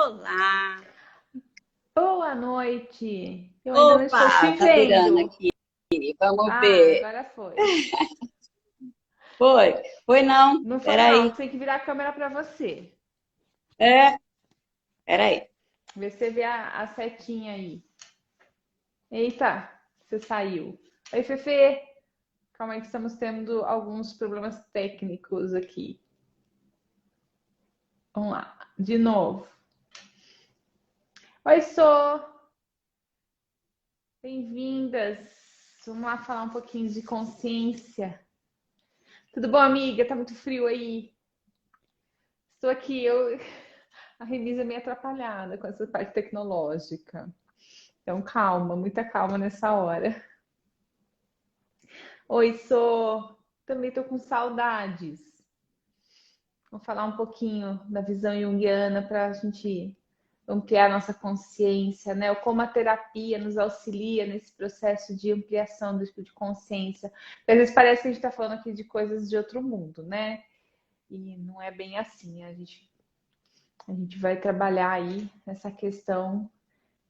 Olá! Boa noite! Eu ainda não estou te Opa, tá virando vendo. aqui. Vamos Ah, ver. agora foi. Foi? Foi não? Não foi não, Peraí. tem que virar a câmera para você. É, peraí. Vê se você vê a setinha aí. Eita, você saiu. Oi, Fefe. Calma aí que estamos tendo alguns problemas técnicos aqui. Vamos lá, de novo. Oi, Sô. Bem-vindas. Vamos lá falar um pouquinho de consciência. Tudo bom, amiga? Tá muito frio aí? Estou aqui, a Renise é meio atrapalhada com essa parte tecnológica. Então, calma, muita calma nessa hora. Oi, sou. Também tô com saudades. Vamos falar um pouquinho da visão junguiana para a gente ampliar nossa consciência, né? Como a terapia nos auxilia nesse processo de ampliação de consciência. Porque às vezes parece que a gente está falando aqui de coisas de outro mundo, né? E não é bem assim. A gente vai trabalhar aí essa questão.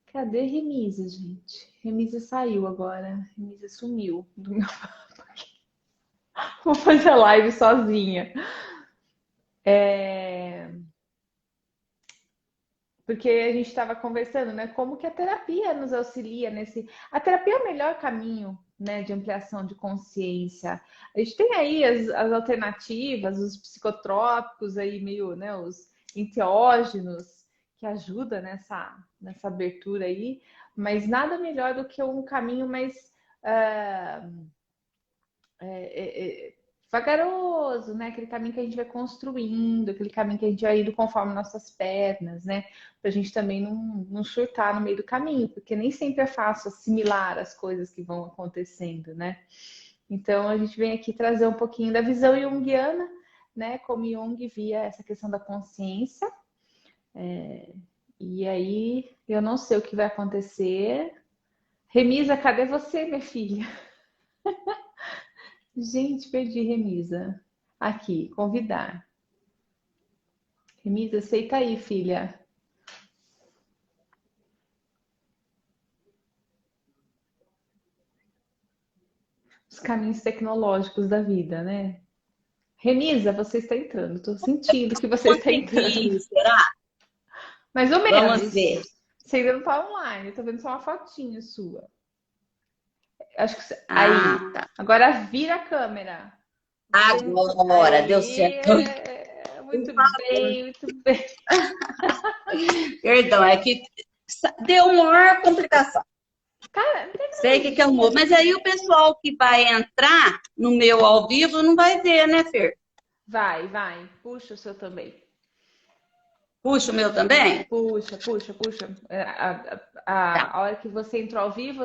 Cadê Remisa, gente? Remisa saiu agora. Remisa sumiu do meu. Vou fazer a live sozinha. Porque a gente estava conversando, né? Como que a terapia nos auxilia nesse. A terapia é o melhor caminho, né, de ampliação de consciência. A gente tem aí as alternativas, os psicotrópicos aí, meio, né, os enteógenos, que ajudam nessa abertura aí, mas nada melhor do que um caminho mais ah, vagaroso, né? Aquele caminho que a gente vai construindo, aquele caminho que a gente vai indo conforme nossas pernas, né? Pra gente também não surtar no meio do caminho, porque nem sempre é fácil assimilar as coisas que vão acontecendo, né? Então a gente vem aqui trazer um pouquinho da visão junguiana, né? Como Jung via essa questão da consciência. E aí eu não sei o que vai acontecer. Remisa, cadê você, minha filha? Gente, perdi Remisa. Aqui, convidar. Remisa, aceita aí, filha. Os caminhos tecnológicos da vida, né? Remisa, você está entrando. Estou sentindo que você está entrando. Consegui, será? Mais ou Vamos menos. ver. Você ainda não está online. Estou vendo só uma fotinha sua. Acho que Ah, aí. tá. Agora vira a câmera. Agora, deu Aí. certo. Muito bem, muito bem. Perdão, é que deu maior complicação. Cara, Sei o que é o humor. Mas aí o pessoal que vai entrar no meu ao vivo não vai ver, né, Fer? vai, vai. Puxa o seu também. Puxa o meu também? Puxa, puxa, puxa. Tá. A hora que você entrou ao vivo,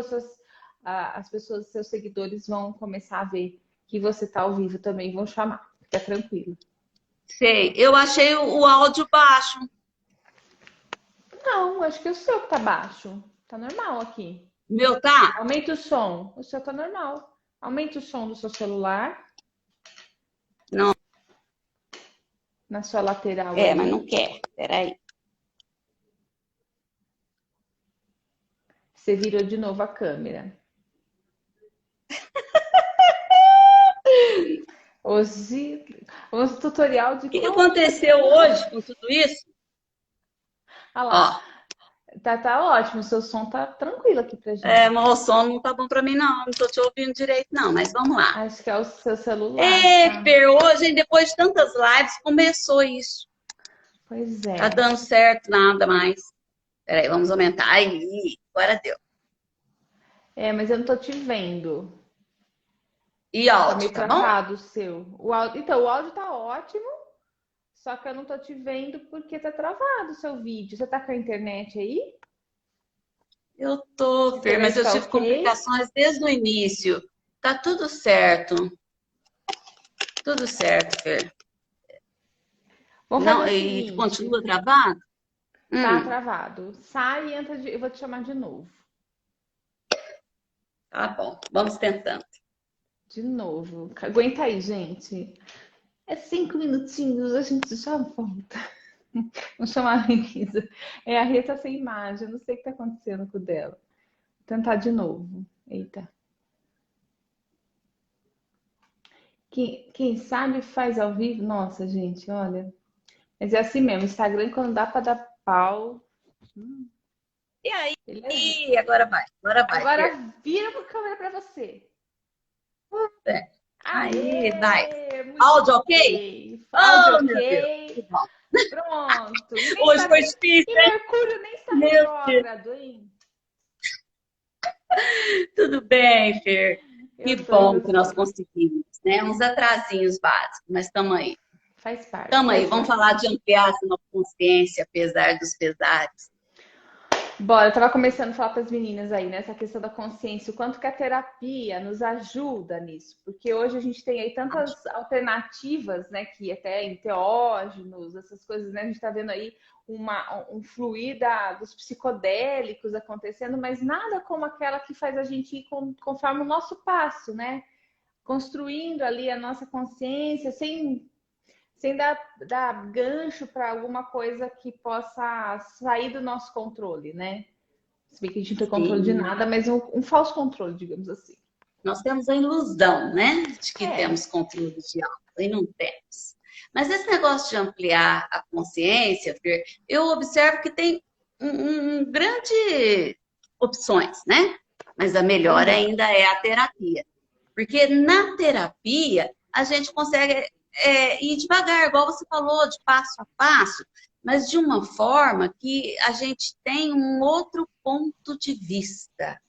as pessoas, seus seguidores vão começar a ver que você está ao vivo também, vão chamar. Fica tranquilo. Sei. Eu achei o áudio baixo. Não, acho que o seu que tá baixo. Tá normal aqui. Meu tá? Aumenta o som. O seu tá normal. Aumenta o som do seu celular Não. na sua lateral É, mas não aí. quer. Peraí. Você virou de novo a câmera. Hoje, o tutorial de O que como. aconteceu hoje com tudo isso? Ah lá. Ó, Tá ótimo. O seu som tá tranquilo aqui pra gente. mas o som não tá bom pra mim, não. Não tô te ouvindo direito, não. Mas vamos lá. Acho que é o seu celular, É, tá? Fer, hoje, depois de tantas lives, começou isso. Pois Tá é. dando certo, nada mais. Peraí, vamos aumentar. Aí, agora deu. É, mas eu não tô te vendo. E Tá áudio, meio tá bom? travado o seu. Então, o áudio tá ótimo, só que eu não tô te vendo porque tá travado o seu vídeo. Você tá com a internet aí? Eu A tô, Fer, mas internet eu tá tive ok? complicações desde o início. Tá tudo certo. Tudo certo, Fer. Vamos fazer Não, o e seguinte. continua travado? Tá travado. Sai e entra de. Eu vou te chamar de novo. Tá bom, vamos tentando. De novo. Aguenta aí, gente. É 5 minutinhos, a gente já volta. Vamos chamar a Renisa. É, a Rê tá sem imagem, eu não sei o que tá acontecendo com o dela. Vou tentar de novo. Eita. Quem sabe faz ao vivo? Nossa, gente, olha. Mas é assim mesmo, Instagram quando dá pra dar pau. E aí? Beleza? Agora vai, Agora Fer. vira a câmera pra você. É. Aí, vai. Aê, muito Áudio ok? bem. Áudio Oh, meu Deus, que ok. bom. Pronto. Hoje foi difícil, E hein? Mercúrio nem está Meu Deus. retrógrado, hein? Tudo bem, Fer. Que Eu tô e bom que nós você. conseguimos, né? Uns atrasinhos básicos, mas estamos aí. Faz parte, Estamos aí, faz vamos parte. falar de ampliar essa nossa consciência, apesar dos pesares. Bora, eu tava começando a falar para as meninas aí, nessa questão da consciência, o quanto que a terapia nos ajuda nisso, porque hoje a gente tem aí tantas alternativas, né, que até enteógenos, essas coisas, né, a gente tá vendo aí um fluir dos psicodélicos acontecendo, mas nada como aquela que faz a gente ir conforme o nosso passo, né, construindo ali a nossa consciência, sem dar gancho para alguma coisa que possa sair do nosso controle, né? Se bem que a gente não tem controle de Sim. nada, mas um falso controle, digamos assim. Nós temos a ilusão, né, de que É, temos controle de algo, e não temos. Mas esse negócio de ampliar a consciência, Fer, eu observo que tem grande opções, né? Mas a vai melhor embora. ainda é a terapia. Porque na terapia a gente consegue ir devagar, igual você falou, de passo a passo, mas de uma forma que a gente tem um outro ponto de vista.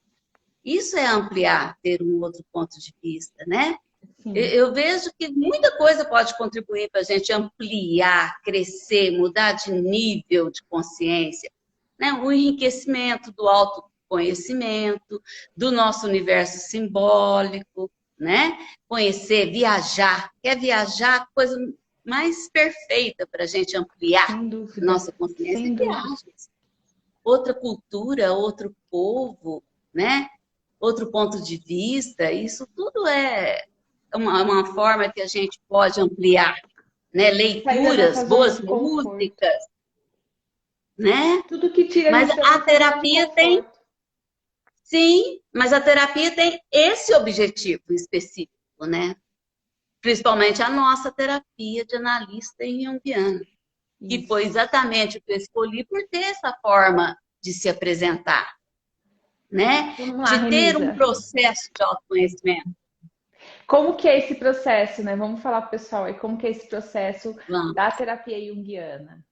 Isso é ampliar, ter um outro ponto de vista, né? Sim. Eu vejo que muita coisa pode contribuir para a gente ampliar, crescer, mudar de nível de consciência, né? O enriquecimento do autoconhecimento, do nosso universo simbólico, né? Conhecer, viajar. Quer viajar? Coisa mais perfeita para a gente ampliar Sem dúvida. nossa consciência Sem é dúvida. viagens. Outra cultura, outro povo, né? Outro ponto de vista, isso tudo é uma forma que a gente pode ampliar, né? Sair da Leituras, nossa zona boas de conforto. músicas, né? Tudo que tira a Mas gente da a nossa zona de terapia tem, conforto. sim, mas a terapia tem esse objetivo específico, né? Principalmente a nossa terapia de analista e junguiana, que foi Isso. exatamente o que eu escolhi por ter essa forma de se apresentar, né? Vamos lá, De ter um Renisa. processo de autoconhecimento. Como que é esse processo, né? Vamos falar pro pessoal aí como que é esse processo Vamos. da terapia junguiana.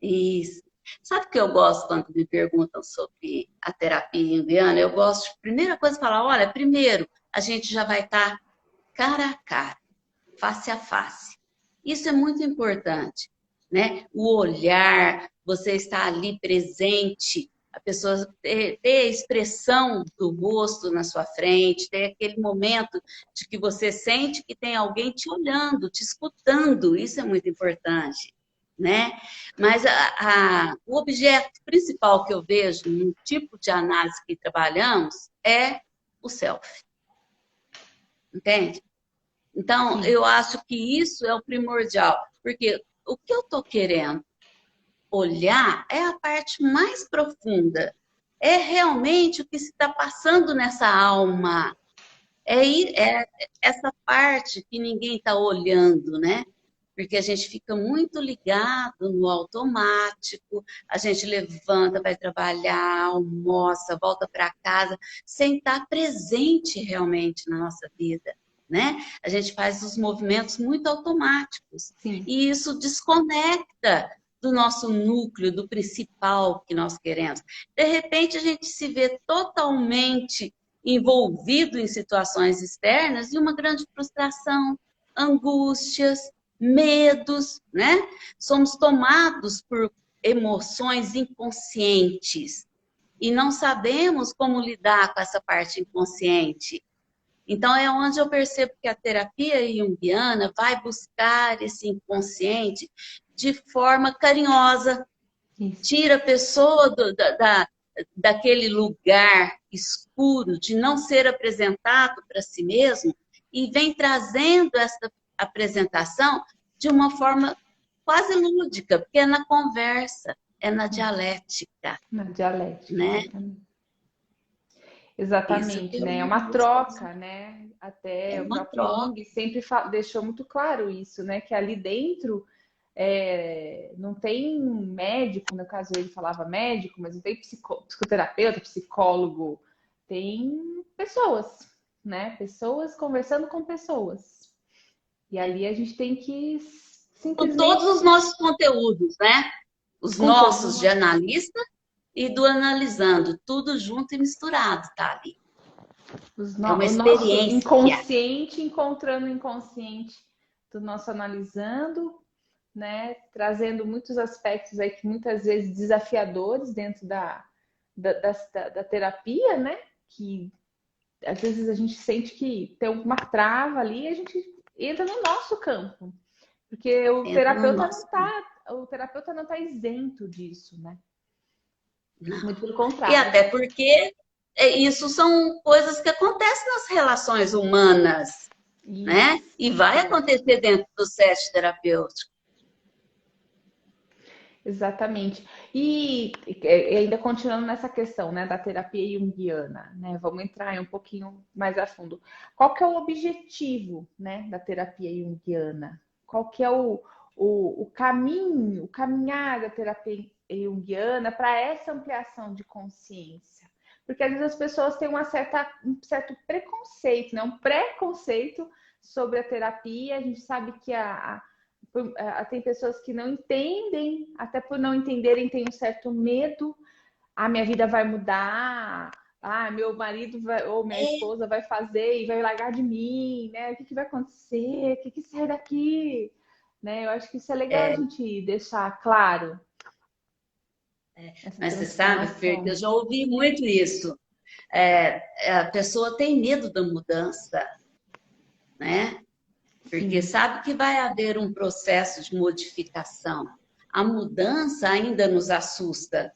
Isso. Sabe o que eu gosto quando me perguntam sobre a terapia junguiana? Eu gosto, de, primeira coisa, falar, olha, primeiro, a gente já vai estar cara a cara, face a face. Isso é muito importante, né? O olhar, você estar ali presente, a pessoa ter a expressão do rosto na sua frente, ter aquele momento de que você sente que tem alguém te olhando, te escutando, isso é muito importante, né? Mas o objeto principal que eu vejo no tipo de análise que trabalhamos é o self, entende? Então, Sim. eu acho que isso é o primordial, porque o que eu estou querendo olhar é a parte mais profunda, é realmente o que se está passando nessa alma, é essa parte que ninguém está olhando, né? Porque a gente fica muito ligado no automático, a gente levanta, vai trabalhar, almoça, volta para casa, sem estar presente realmente na nossa vida, né? A gente faz os movimentos muito automáticos Sim. e isso desconecta do nosso núcleo, do principal que nós queremos. De repente, a gente se vê totalmente envolvido em situações externas e uma grande frustração, angústias, medos, né? Somos tomados por emoções inconscientes e não sabemos como lidar com essa parte inconsciente. Então, é onde eu percebo que a terapia junguiana vai buscar esse inconsciente de forma carinhosa, Isso. tira a pessoa daquele lugar escuro de não ser apresentado para si mesmo e vem trazendo essa apresentação de uma forma quase lúdica, porque é na conversa, é na dialética, Na dialética, né? exatamente. Isso que Exatamente, eu né? É uma gosto. troca, né? É Até o uma próprio troca. Jung sempre deixou muito claro isso, né? Que ali dentro não tem médico, no caso ele falava médico, mas não tem psicoterapeuta, psicólogo, tem pessoas, né? Pessoas conversando com pessoas. E ali a gente tem que Com todos simplesmente os nossos conteúdos, né? Os com todos nossos de analista e do analisando, tudo junto e misturado, tá ali. É uma o nosso experiência. inconsciente encontrando o inconsciente do nosso analisando, né? Trazendo muitos aspectos aí que muitas vezes desafiadores dentro da terapia, né? Que às vezes a gente sente que tem uma trava ali e a gente entra no nosso campo. Porque Entra no nosso. o terapeuta não tá isento disso, né? Não. Muito pelo E contrário. até porque isso são coisas que acontecem nas relações humanas, né? E vai Isso. acontecer dentro do SESC terapêutico. Exatamente. E ainda continuando nessa questão, né, da terapia junguiana, né? Vamos entrar aí um pouquinho mais a fundo. Qual que é o objetivo, né, da terapia junguiana? Qual que é o caminho, o caminhar da terapia junguiana para essa ampliação de consciência? Porque às vezes as pessoas têm um certo preconceito, né? Um preconceito sobre a terapia. A gente sabe que tem pessoas que não entendem, até por não entenderem, tem um certo medo. Ah, minha vida vai mudar. Ah, meu marido ou minha esposa vai fazer e vai largar de mim, né? O que vai acontecer? O que sai daqui? Né? Eu acho que isso é legal a gente deixar claro, essa Mas você sabe, Fer, que eu transformação. já ouvi muito isso. A pessoa tem medo da mudança, né? Porque Sim, sabe que vai haver um processo de modificação. A mudança ainda nos assusta.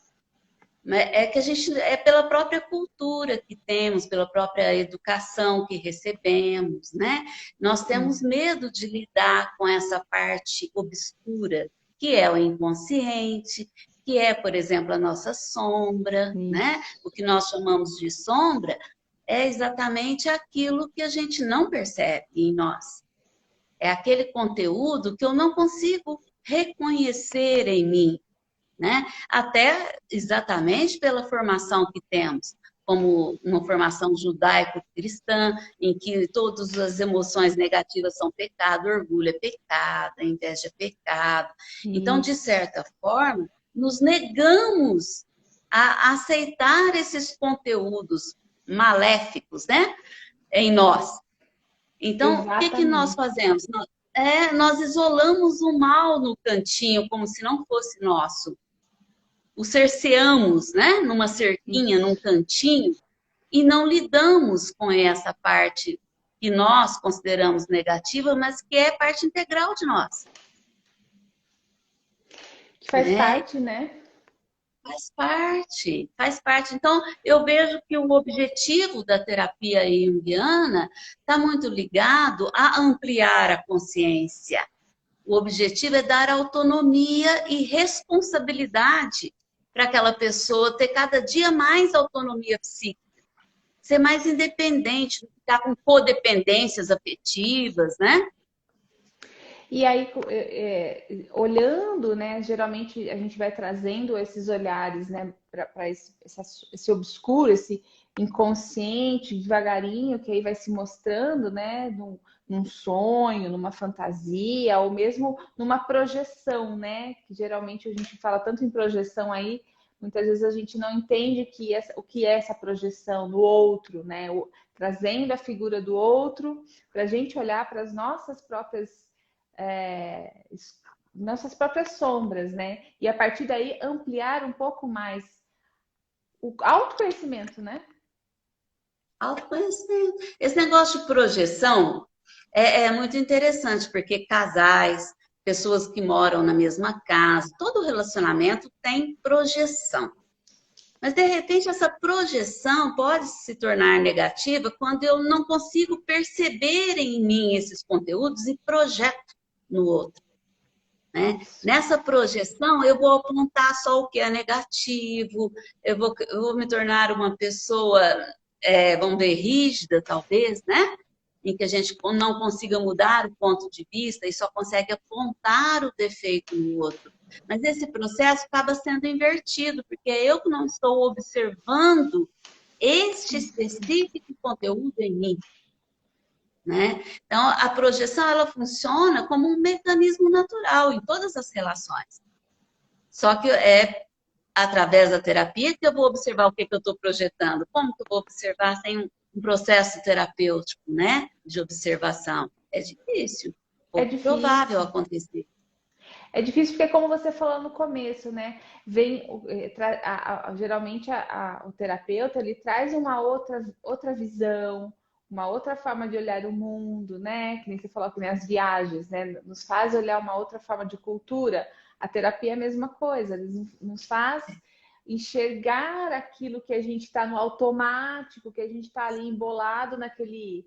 É que a gente, é pela própria cultura que temos, pela própria educação que recebemos, né? Nós temos sim, medo de lidar com essa parte obscura, que é o inconsciente, que é, por exemplo, a nossa sombra, né? isso. O que nós chamamos de sombra é exatamente aquilo que a gente não percebe em nós. É aquele conteúdo que eu não consigo reconhecer em mim, né? Até exatamente pela formação que temos, como uma formação judaico-cristã, em que todas as emoções negativas são pecado, orgulho é pecado, a inveja é pecado. Então, de Isso. certa forma, nos negamos a aceitar esses conteúdos maléficos, né? Em nós. Então, o que nós Exatamente. fazemos? Nós isolamos o mal no cantinho, como se não fosse nosso. O cerceamos, né? Numa cerquinha, num Isso. cantinho, e não lidamos com essa parte que nós consideramos negativa, mas que é parte integral de nós. Que faz Né? parte, né? Faz parte, faz parte. Então, eu vejo que o objetivo da terapia junguiana está muito ligado a ampliar a consciência. O objetivo é dar autonomia e responsabilidade para aquela pessoa ter cada dia mais autonomia psíquica, ser mais independente, não ficar com codependências afetivas, né? E aí, olhando, né? Geralmente a gente vai trazendo esses olhares, né, para esse obscuro, esse inconsciente, devagarinho, que aí vai se mostrando, né, num sonho, numa fantasia, ou mesmo numa projeção, né? Que geralmente a gente fala tanto em projeção aí, muitas vezes a gente não entende o que é essa projeção no outro, né? Trazendo a figura do outro, para a gente olhar para as nossas próprias é, nossas próprias sombras, né? E a partir daí ampliar um pouco mais o autoconhecimento, né? Autoconhecimento. Esse negócio de projeção é muito interessante, porque casais, pessoas que moram na mesma casa, todo relacionamento tem projeção. Mas, de repente, essa projeção pode se tornar negativa quando eu não consigo perceber em mim esses conteúdos e projeto no outro. né? Nessa projeção, eu vou apontar só o que é negativo, eu vou me tornar uma pessoa, vamos ver, rígida, talvez, né? Em que a gente não consiga mudar o ponto de vista e só consegue apontar o defeito no outro. Mas esse processo acaba sendo invertido, porque é eu que não estou observando este específico conteúdo em mim. Né? Então, a projeção ela funciona como um mecanismo natural em todas as relações. Só que é através da terapia que eu vou observar o que eu estou projetando. Como que eu vou observar sem um processo terapêutico, né? De observação? É difícil, É pouco provável difícil. acontecer. É difícil porque, como você falou no começo, né? Vem, geralmente o terapeuta ele traz uma outra visão, uma outra forma de olhar o mundo, né? Que nem você falou, que nem as viagens, né? Nos faz olhar uma outra forma de cultura. A terapia é a mesma coisa, nos faz enxergar aquilo que a gente está no automático, que a gente está ali embolado naquele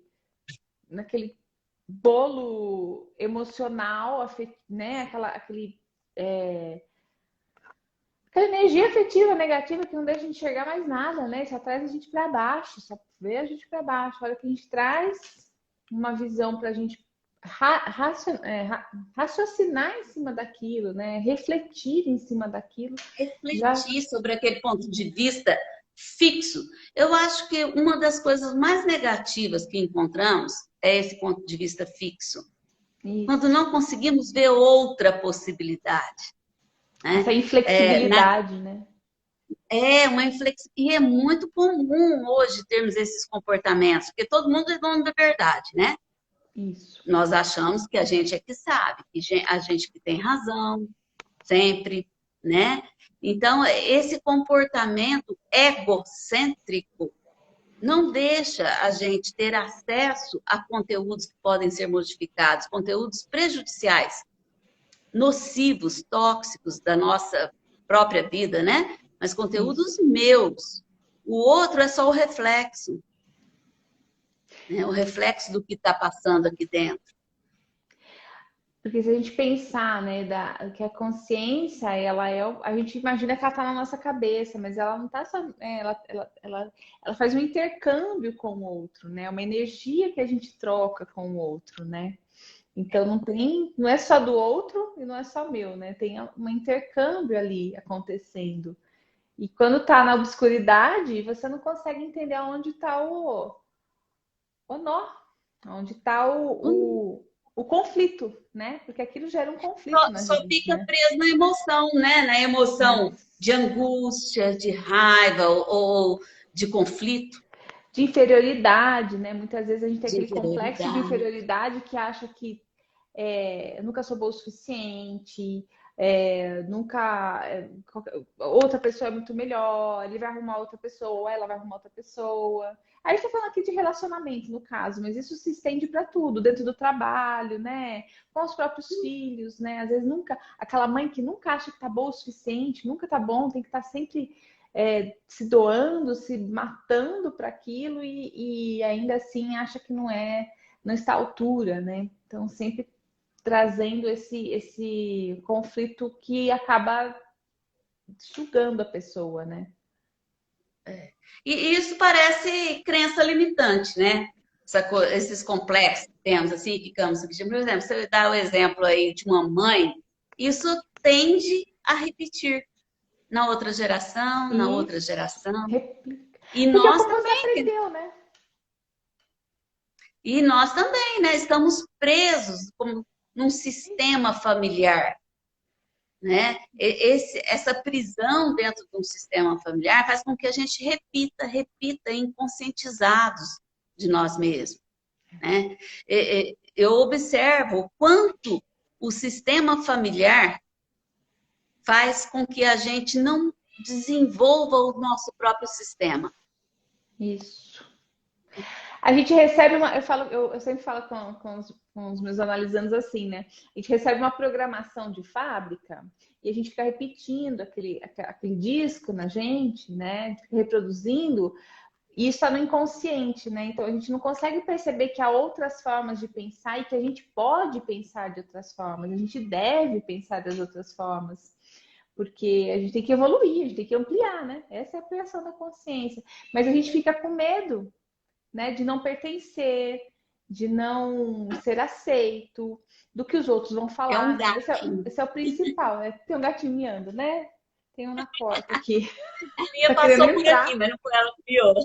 bolo emocional, né? Aquela energia afetiva negativa que não deixa a gente enxergar mais nada, né? Só traz a gente para baixo, só vê a gente para baixo. A hora que a gente traz uma visão para a gente raciocinar em cima daquilo, né? Refletir em cima daquilo. Já Refletir sobre aquele ponto de vista fixo. Eu acho que uma das coisas mais negativas que encontramos é esse ponto de vista fixo. Quando isso. não conseguimos ver outra possibilidade. Né? Essa inflexibilidade, né? É uma inflexão. E é muito comum hoje termos esses comportamentos, porque todo mundo é dono da verdade, né? Isso. Nós achamos que a gente é que sabe, que a gente que tem razão, sempre, né? Então, esse comportamento egocêntrico não deixa a gente ter acesso a conteúdos que podem ser modificados, conteúdos prejudiciais, nocivos, tóxicos da nossa própria vida, né? Mas conteúdos Isso. meus. O outro é só o reflexo, né? O reflexo do que está passando aqui dentro. Porque se a gente pensar, né, que a consciência, a gente imagina que ela está na nossa cabeça, mas ela não está só, ela faz um intercâmbio com o outro, né? Uma energia que a gente troca com o outro, né? Então não é só do outro e não é só meu, né? Tem um intercâmbio ali acontecendo. E quando está na obscuridade, você não consegue entender onde está o nó, onde está o conflito, né? Porque aquilo gera um conflito na Só gente, fica né? preso na emoção, né? Na Né? emoção de angústia, de raiva ou de conflito, De inferioridade, né? Muitas vezes a gente tem de aquele complexo de inferioridade. inferioridade que acha que eu nunca sou boa o suficiente, nunca outra pessoa é muito melhor, ele vai arrumar outra pessoa, ou ela vai arrumar outra pessoa. Aí estou falando aqui de relacionamento, no caso, mas isso se estende para tudo, dentro do trabalho, né? Com os próprios filhos, né? Às vezes nunca, aquela mãe que nunca acha que tá boa o suficiente, nunca tá bom, tem que estar sempre se doando, se matando para aquilo e ainda assim acha que não está à altura, né? Então sempre trazendo esse conflito que acaba sugando a pessoa, né? E isso parece crença limitante, né? Esses complexos que temos, assim, ficamos aqui. Por exemplo, você dá o exemplo aí de uma mãe, isso tende a repetir na outra Isso. geração. Replica. E Porque é nós como você também, aprendeu, né? né? Estamos presos como num sistema familiar, né? Essa prisão dentro de um sistema familiar faz com que a gente repita inconscientizados de nós mesmos, né? Eu observo o quanto o sistema familiar faz com que a gente não desenvolva o nosso próprio sistema. Isso. A gente recebe eu sempre falo com os meus analisandos assim, né? A gente recebe uma programação de fábrica e a gente fica repetindo aquele disco na gente, né? Fica reproduzindo E isso está no inconsciente, né? Então a gente não consegue perceber que há outras formas de pensar e que a gente pode pensar de outras formas, a gente deve pensar das outras formas, porque a gente tem que evoluir, a gente tem que ampliar, né? Essa é a ampliação da consciência. Mas a gente fica com medo, né, de não pertencer, de não ser aceito, do que os outros vão É falar, um né? gatinho. Esse é o principal, né? Tem um gatinho miando, né? Tem um na porta aqui. A minha Tá querendo passou por aqui, entrar. mas não foi ela que criou.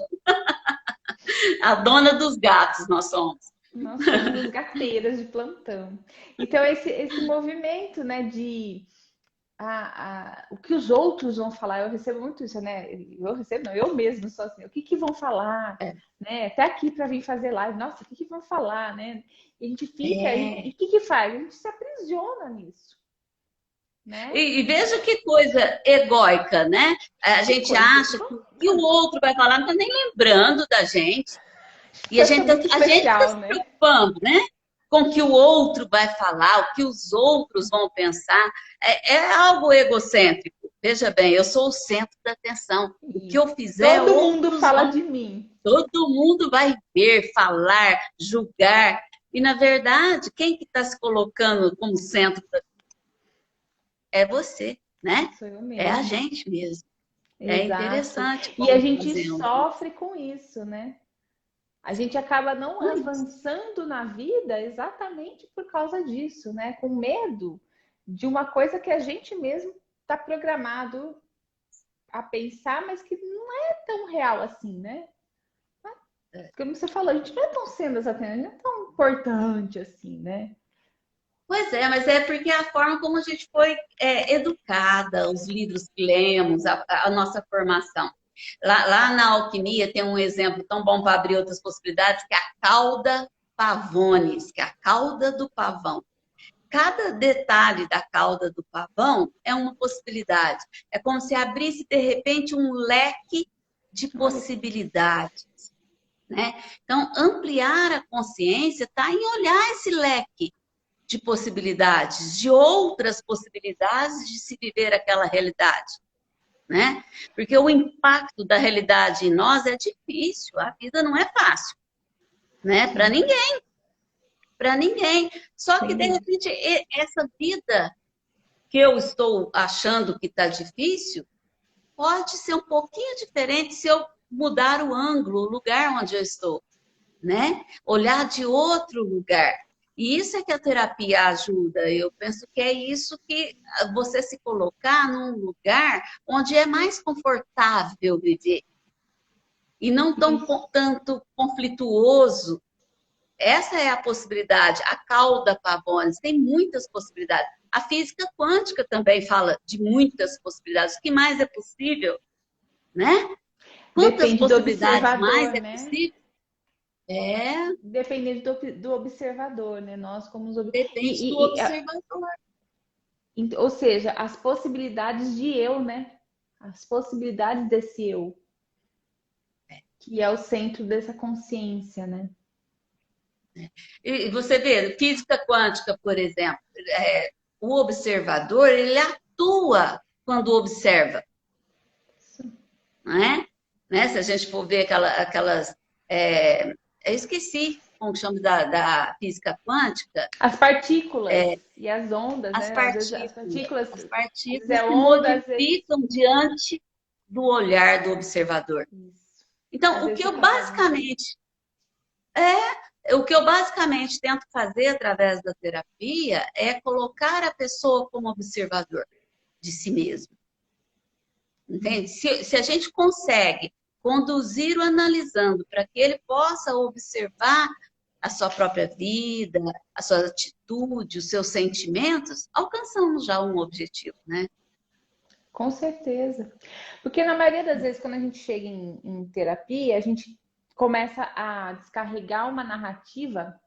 A dona dos gatos nós somos. Nós somos as gateiras de plantão. Então, esse movimento, né, de o que os outros vão falar, eu recebo muito isso, né? Eu recebo, não, eu mesmo sou assim, o que que vão falar, É. né? Até aqui para vir fazer live, nossa, o que que vão falar, né? E a gente fica, e É. o que que faz? A gente se aprisiona nisso, né? E veja que coisa egóica, né? A Que gente coisa. acha que o que o outro vai falar não está nem lembrando da gente. E a Eu sou gente muito está especial, se né? preocupando, né? Com o que o outro vai falar, o que os outros vão pensar. É algo egocêntrico. Veja bem, eu sou o centro da atenção. O que E eu fizer, todo mundo outros fala vão. de mim. Todo mundo vai ver, falar, julgar. E, na verdade, quem que está se colocando como centro é você, né? Sou eu É a mesma. gente mesmo. É Exato. interessante E a como gente fazemos isso. sofre com isso, né? A gente acaba não Por isso. avançando na vida exatamente por causa disso, né? Com medo de uma coisa que a gente mesmo está programado a pensar, mas que não é tão real assim, né? Como você falou, a gente não é tão sendo exatamente, não é tão importante assim, né? Pois é, mas é porque é a forma como a gente foi educada, os livros que lemos, a nossa formação. Lá na alquimia tem um exemplo tão bom para abrir outras possibilidades, que é a cauda pavonis, que é a cauda do pavão. Cada detalhe da cauda do pavão é uma possibilidade. É como se abrisse, de repente, um leque de Olha que possibilidades, né? Então, ampliar a consciência está em olhar esse leque de possibilidades, de outras possibilidades de se viver aquela realidade, né? Porque o impacto da realidade em nós é difícil, a vida não é fácil, né? Para sim, ninguém, para ninguém. Só que, sem de dúvida. repente, essa vida que eu estou achando que está difícil, pode ser um pouquinho diferente se eu mudar o ângulo, o lugar onde eu estou, né? Olhar de outro lugar. E isso é que a terapia ajuda. Eu penso que é isso que você se colocar num lugar onde é mais confortável viver e não tão Isso. tanto conflituoso. Essa é a possibilidade. A cauda Pavones tem muitas possibilidades. A física quântica também fala de muitas possibilidades. O que mais é possível, né? Quantas Depende do possibilidades mais observador, é né? possível? É, Depende do observador, né? Nós como depende do observador. ou seja, as possibilidades de eu, né? As possibilidades desse eu, que é o centro dessa consciência, né? E você vê, física quântica, por exemplo, o observador, ele atua quando observa, não é? Né? Se a gente for ver aquelas... eu esqueci como chama da física quântica, As partículas e as ondas, as né? Às vezes às vezes partículas é se onda, às vezes. modificam diante do olhar do observador. Isso. Às Então, vezes você consegue. o que eu basicamente tento fazer através da terapia é colocar a pessoa como observador de si mesmo. Entende? Se a gente consegue conduzir o analisando para que ele possa observar a sua própria vida, a sua atitude, os seus sentimentos, alcançamos já um objetivo, né? Com certeza. Porque na maioria das vezes, quando a gente chega em terapia, a gente começa a descarregar uma narrativa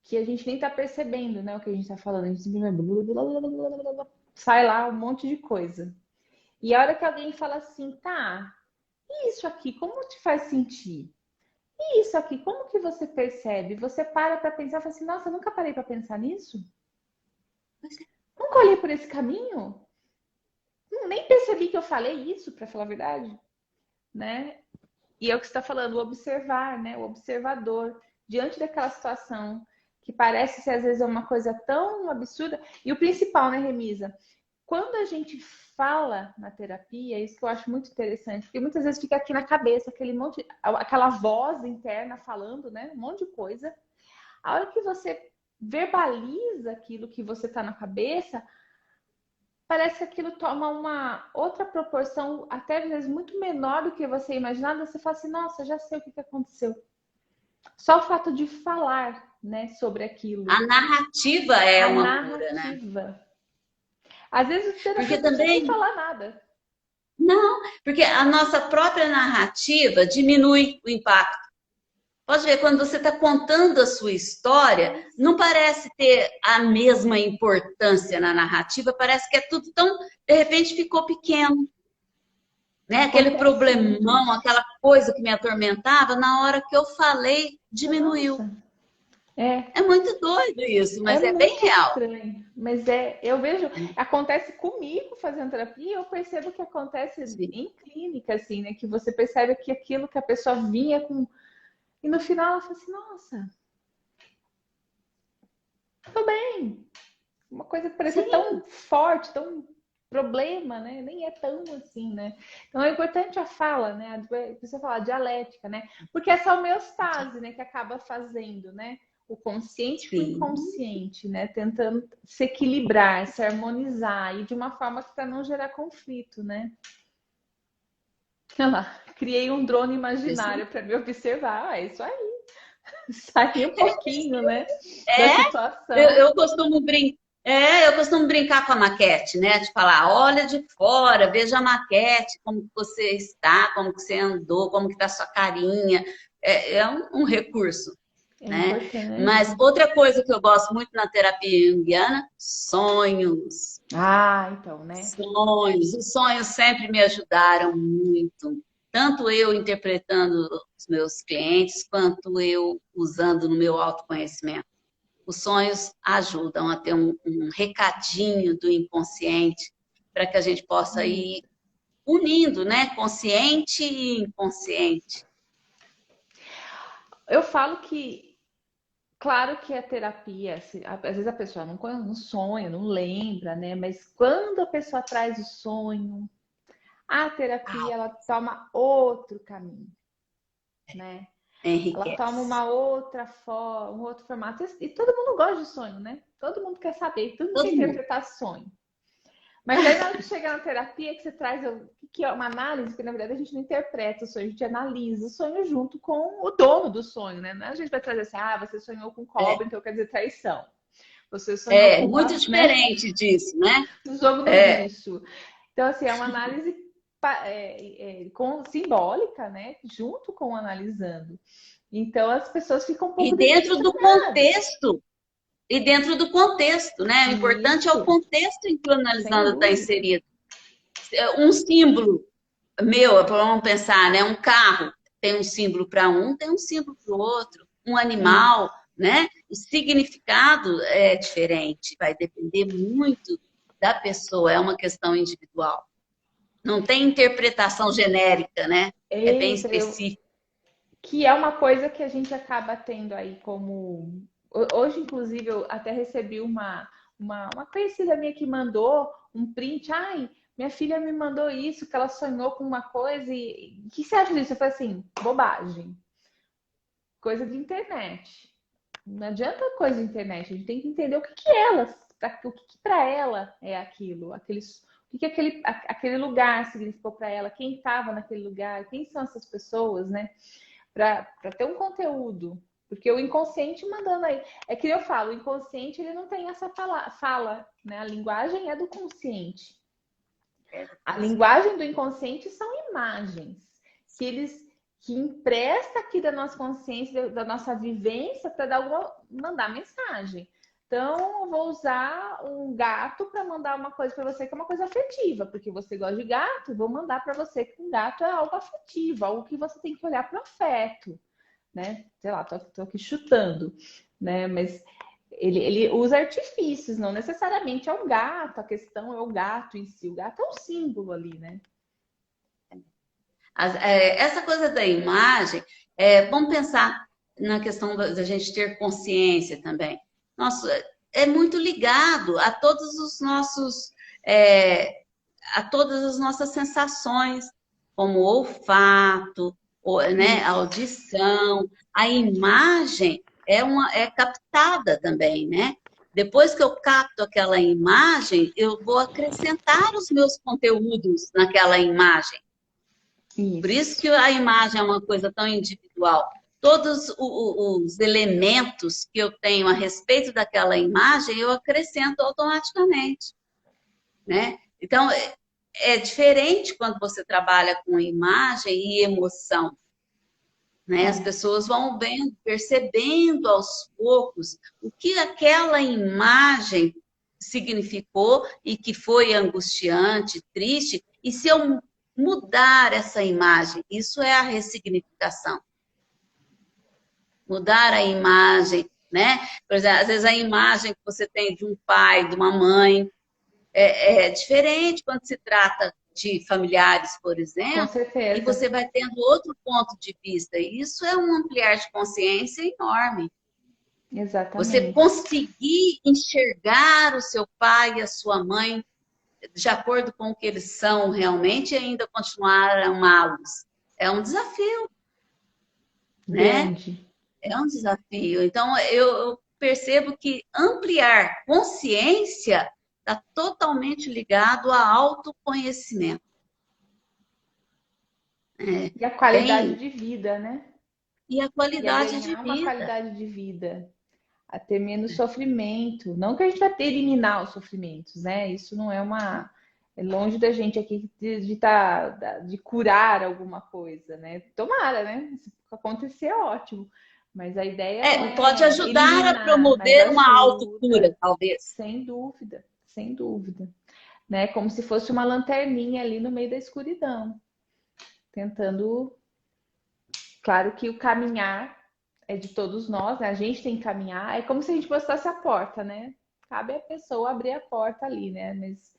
que a gente nem tá percebendo, né? O que a gente tá falando. A gente simplesmente sai lá um monte de coisa. E a hora que alguém fala assim, tá, e isso aqui, como te faz sentir? E isso aqui, como que você percebe? Você para pensar e fala assim, nossa, eu nunca parei para pensar nisso? Nunca olhei por esse caminho? Nem percebi que eu falei isso, para falar a verdade. né? E é o que você está falando, o observar, né? O observador, diante daquela situação que parece ser, às vezes, uma coisa tão absurda. E o principal, né, Remisa? Quando a gente fala na terapia, isso que eu acho muito interessante, porque muitas vezes fica aqui na cabeça aquele monte, aquela voz interna falando, né? Um monte de coisa. A hora que você verbaliza aquilo que você está na cabeça, parece que aquilo toma uma outra proporção, até às vezes muito menor do que você imaginava. Você fala assim, nossa, já sei o que aconteceu. Só o fato de falar, né, sobre aquilo. A narrativa é A uma cura, né? narrativa. Às vezes o Porque terapeuta não precisa nem também, falar nada. não, porque a nossa própria narrativa diminui o impacto. Pode ver, quando você está contando a sua história, não parece ter a mesma importância na narrativa, parece que é tudo tão, de repente ficou pequeno, né? Aquele Acontece muito problemão, isso. aquela coisa que me atormentava, na hora que eu falei, diminuiu. Nossa, é, É muito doido isso, é mas é bem muito real. estranho. Mas é, eu vejo, acontece comigo fazendo terapia, e eu percebo que acontece Sim, em clínica, assim, né? Que você percebe que aquilo que a pessoa vinha com. E no final ela fala assim, nossa, tô bem. Uma coisa que parecia sim, tão forte, tão problema, né? Nem é tão assim, né? Então é importante a fala, né? Você falar dialética, né? Porque essa homeostase, né, que acaba fazendo, né? O consciente com o sim. inconsciente, né? Tentando se equilibrar, se harmonizar e de uma forma que para não gerar conflito, né? Olha lá, criei um drone imaginário para me observar. Ah, é isso aí. Sair um pouquinho, né? Da É, eu, situação. eu costumo brincar. É, eu costumo brincar com a maquete, né? De falar, olha de fora, veja a maquete, como que você está, como que você andou, como que está a sua carinha. É um recurso, É né? importante. Mas outra coisa que eu gosto muito na terapia junguiana, sonhos. Ah, então, né? Sonhos. Os sonhos sempre me ajudaram muito. Tanto eu interpretando os meus clientes, quanto eu usando no meu autoconhecimento. Os sonhos ajudam a ter um recadinho do inconsciente para que a gente possa ir unindo, né? Consciente e inconsciente. Eu falo que, claro que a terapia, às vezes a pessoa não sonha, não lembra, né? Mas quando a pessoa traz o sonho, a terapia ela toma outro caminho, né? Ela toma Enriquece. uma outra forma, um outro formato. E todo mundo gosta de sonho, né? Todo mundo quer saber, todo mundo quer Todo mundo. interpretar sonho. Mas aí na hora que chega na terapia, que você traz o que é uma análise, porque na verdade a gente não interpreta o sonho, a gente analisa o sonho junto com o dono do sonho, né? A gente vai trazer assim, ah, você sonhou com É, cobra, então quer dizer traição. Você sonhou é com muito uma, né? diferente disso, né? O jogo do É, bicho. Então, assim, é uma análise simbólica, né? Junto com o analisando. Então, as pessoas ficam um pouco e dentro do decepcionadas. contexto, e dentro do contexto, né? O importante é o Isso, contexto em que o sem analisando está dúvida. inserido. Um símbolo meu, vamos pensar, né? Um carro tem um símbolo para um, tem um símbolo para o outro. Um Isso. animal, né? O significado é diferente, vai depender muito da pessoa, é uma questão individual. Não tem interpretação genérica, né? É bem Eita, específico. que é uma coisa que a gente acaba tendo aí como. Hoje, inclusive, eu até recebi uma conhecida minha que mandou um print. Ai, minha filha me mandou isso, que ela sonhou com uma coisa. E o que você acha disso? Eu falei assim: bobagem, coisa de internet. Não adianta coisa de internet, a gente tem que entender o que, que ela, o que, que para ela é aquilo, o que aquele lugar significou para ela, quem estava naquele lugar, quem são essas pessoas, né? Para ter um conteúdo. Porque o inconsciente mandando aí. É que eu falo, o inconsciente ele não tem essa fala, né? A linguagem é do consciente. A linguagem do inconsciente são imagens que eles que empresta aqui da nossa consciência, da nossa vivência para mandar mensagem. Então, eu vou usar um gato para mandar uma coisa para você que é uma coisa afetiva, porque você gosta de gato, eu vou mandar para você que um gato é algo afetivo, algo que você tem que olhar para o afeto, né? Sei lá, tô aqui chutando, né? Mas ele usa artifícios, não necessariamente é o gato, a questão é o gato em si. O gato é um símbolo ali, né? Essa coisa da imagem, vamos pensar na questão da gente ter consciência também. Nossa, é muito ligado a todos os nossos, é, a todas as nossas sensações, como o olfato, né, a Isso. audição, a imagem é captada também, né? Depois que eu capto aquela imagem, eu vou acrescentar os meus conteúdos naquela imagem. Por isso Isso. que a imagem é uma coisa tão individual. Todos os elementos que eu tenho a respeito daquela imagem, eu acrescento automaticamente, né? Então, é diferente quando você trabalha com imagem e emoção, né? As É. pessoas vão vendo, percebendo aos poucos o que aquela imagem significou e que foi angustiante, triste, e se eu mudar essa imagem, isso é a ressignificação. Mudar a imagem, né? Por exemplo, às vezes a imagem que você tem de um pai, de uma mãe, é diferente quando se trata de familiares, por Com exemplo, e certeza. você vai tendo outro ponto de vista. E isso é um ampliar de consciência enorme. Você Exatamente. conseguir enxergar o seu pai e a sua mãe de acordo com o que eles são realmente e ainda continuar a amá-los. É um desafio, né? Grande. É um desafio. Então, eu percebo que ampliar consciência está totalmente ligado a autoconhecimento. E a qualidade Tem, de vida, né? e a E a qualidade de ganhar uma vida. qualidade de vida, a ter menos sofrimento. Não que a gente vai ter eliminar os sofrimentos, né? Isso não é uma. É longe da gente aqui de curar alguma coisa, né? Tomara, né? Se acontecer, é ótimo. Mas a ideia não Pode é ajudar a eliminar, mas promover uma autocura, ajuda, talvez. sem dúvida, sem dúvida. Né? Como se fosse uma lanterninha ali no meio da escuridão, tentando. Claro que o caminhar é de todos nós, né? A gente tem que caminhar. É como se a gente mostrasse a porta, né? Cabe a pessoa abrir a porta ali, né? Mas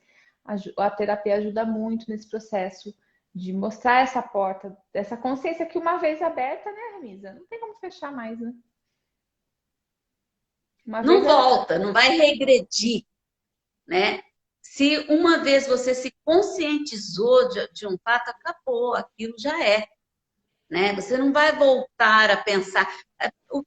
a terapia ajuda muito nesse processo de mostrar essa porta, essa consciência que uma vez aberta, né, Ramisa? Não tem como fechar mais, né? Uma vez Não ela. volta, não vai regredir, né? Se uma vez você se conscientizou de um fato, acabou, aquilo já é, né? Você não vai voltar a pensar.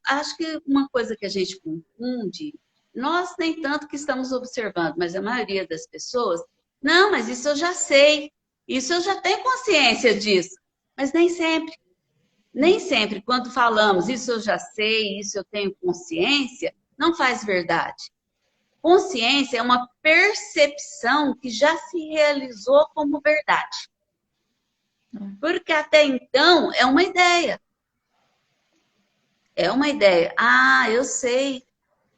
Acho que uma coisa que a gente confunde, nós nem tanto que estamos observando, mas a maioria das pessoas, não, mas isso eu já sei, isso eu já tenho consciência disso, mas nem sempre, quando falamos isso eu já sei, isso eu tenho consciência, não faz verdade. Consciência é uma percepção que já se realizou como verdade. Porque até então é uma ideia. É uma ideia. Ah, eu sei.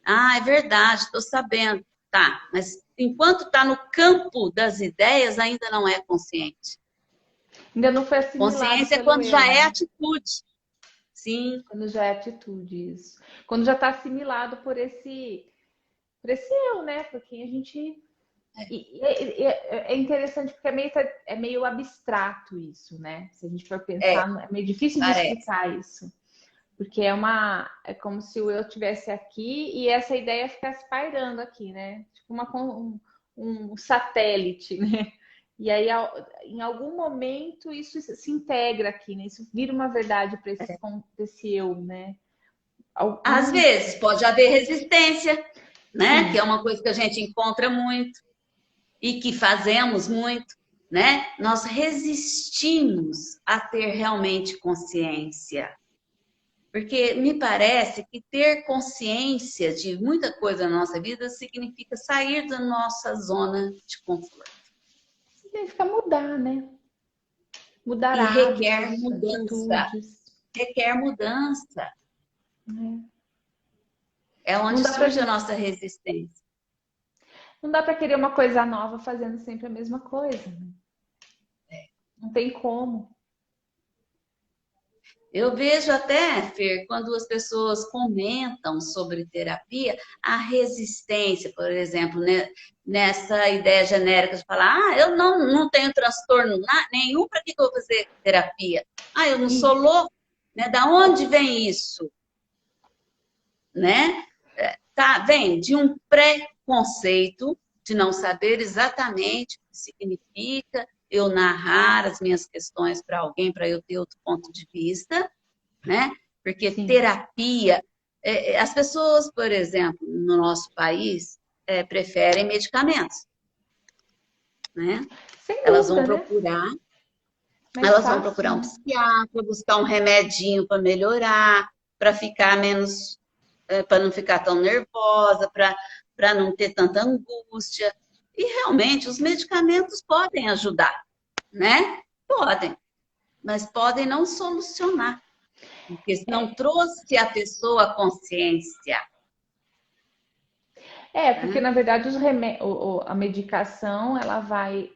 Ah, é verdade, estou sabendo. Tá, mas enquanto está no campo das ideias, ainda não é consciente. Ainda não foi assimilado Consciência é pelo quando já eu, é né? atitude. Sim, Quando já é atitude, isso. Quando já está assimilado por esse eu, né? Porque a gente. É interessante porque é meio abstrato isso, né? Se a gente for é, pensar, é meio difícil de parece. explicar isso. Porque é como se o eu estivesse aqui e essa ideia ficasse pairando aqui, né? Tipo um satélite, né? E aí, em algum momento, isso se integra aqui, né? Isso vira uma verdade para esse eu, né? Às Algum, vezes pode haver resistência, né? Que sim, é uma coisa que a gente encontra muito e que fazemos muito, né? Nós resistimos a ter realmente consciência. Porque me parece que ter consciência de muita coisa na nossa vida significa sair da nossa zona de conforto. significa mudar, né? Mudar E requer hábitos, mudança. atitudes. Requer mudança. Né? É Não onde dá pra surge a gente, nossa resistência. não dá para querer uma coisa nova fazendo sempre a mesma coisa. Né? Não tem como. Eu vejo até, Fer, quando as pessoas comentam sobre terapia, a resistência, por exemplo, né, nessa ideia genérica de falar, eu não tenho transtorno nenhum, para que eu vou fazer terapia? Eu não sou Isso. louco, né? Da onde vem isso, né? Tá, vem de um preconceito de não saber exatamente o que significa eu narrar as minhas questões para alguém, para eu ter outro ponto de vista, né? Porque Sim. terapia, as pessoas, por exemplo, no nosso país, preferem medicamentos, né? Sem Elas vão dúvida, né? procurar, Mais elas vão fácil, procurar um né? psiquiatra, buscar um remedinho para melhorar, para ficar menos, para não ficar tão nervosa, para não ter tanta angústia. E realmente os medicamentos podem ajudar, né? Podem, mas podem não solucionar. Porque se não trouxe a pessoa à consciência, Porque né? na verdade a medicação ela vai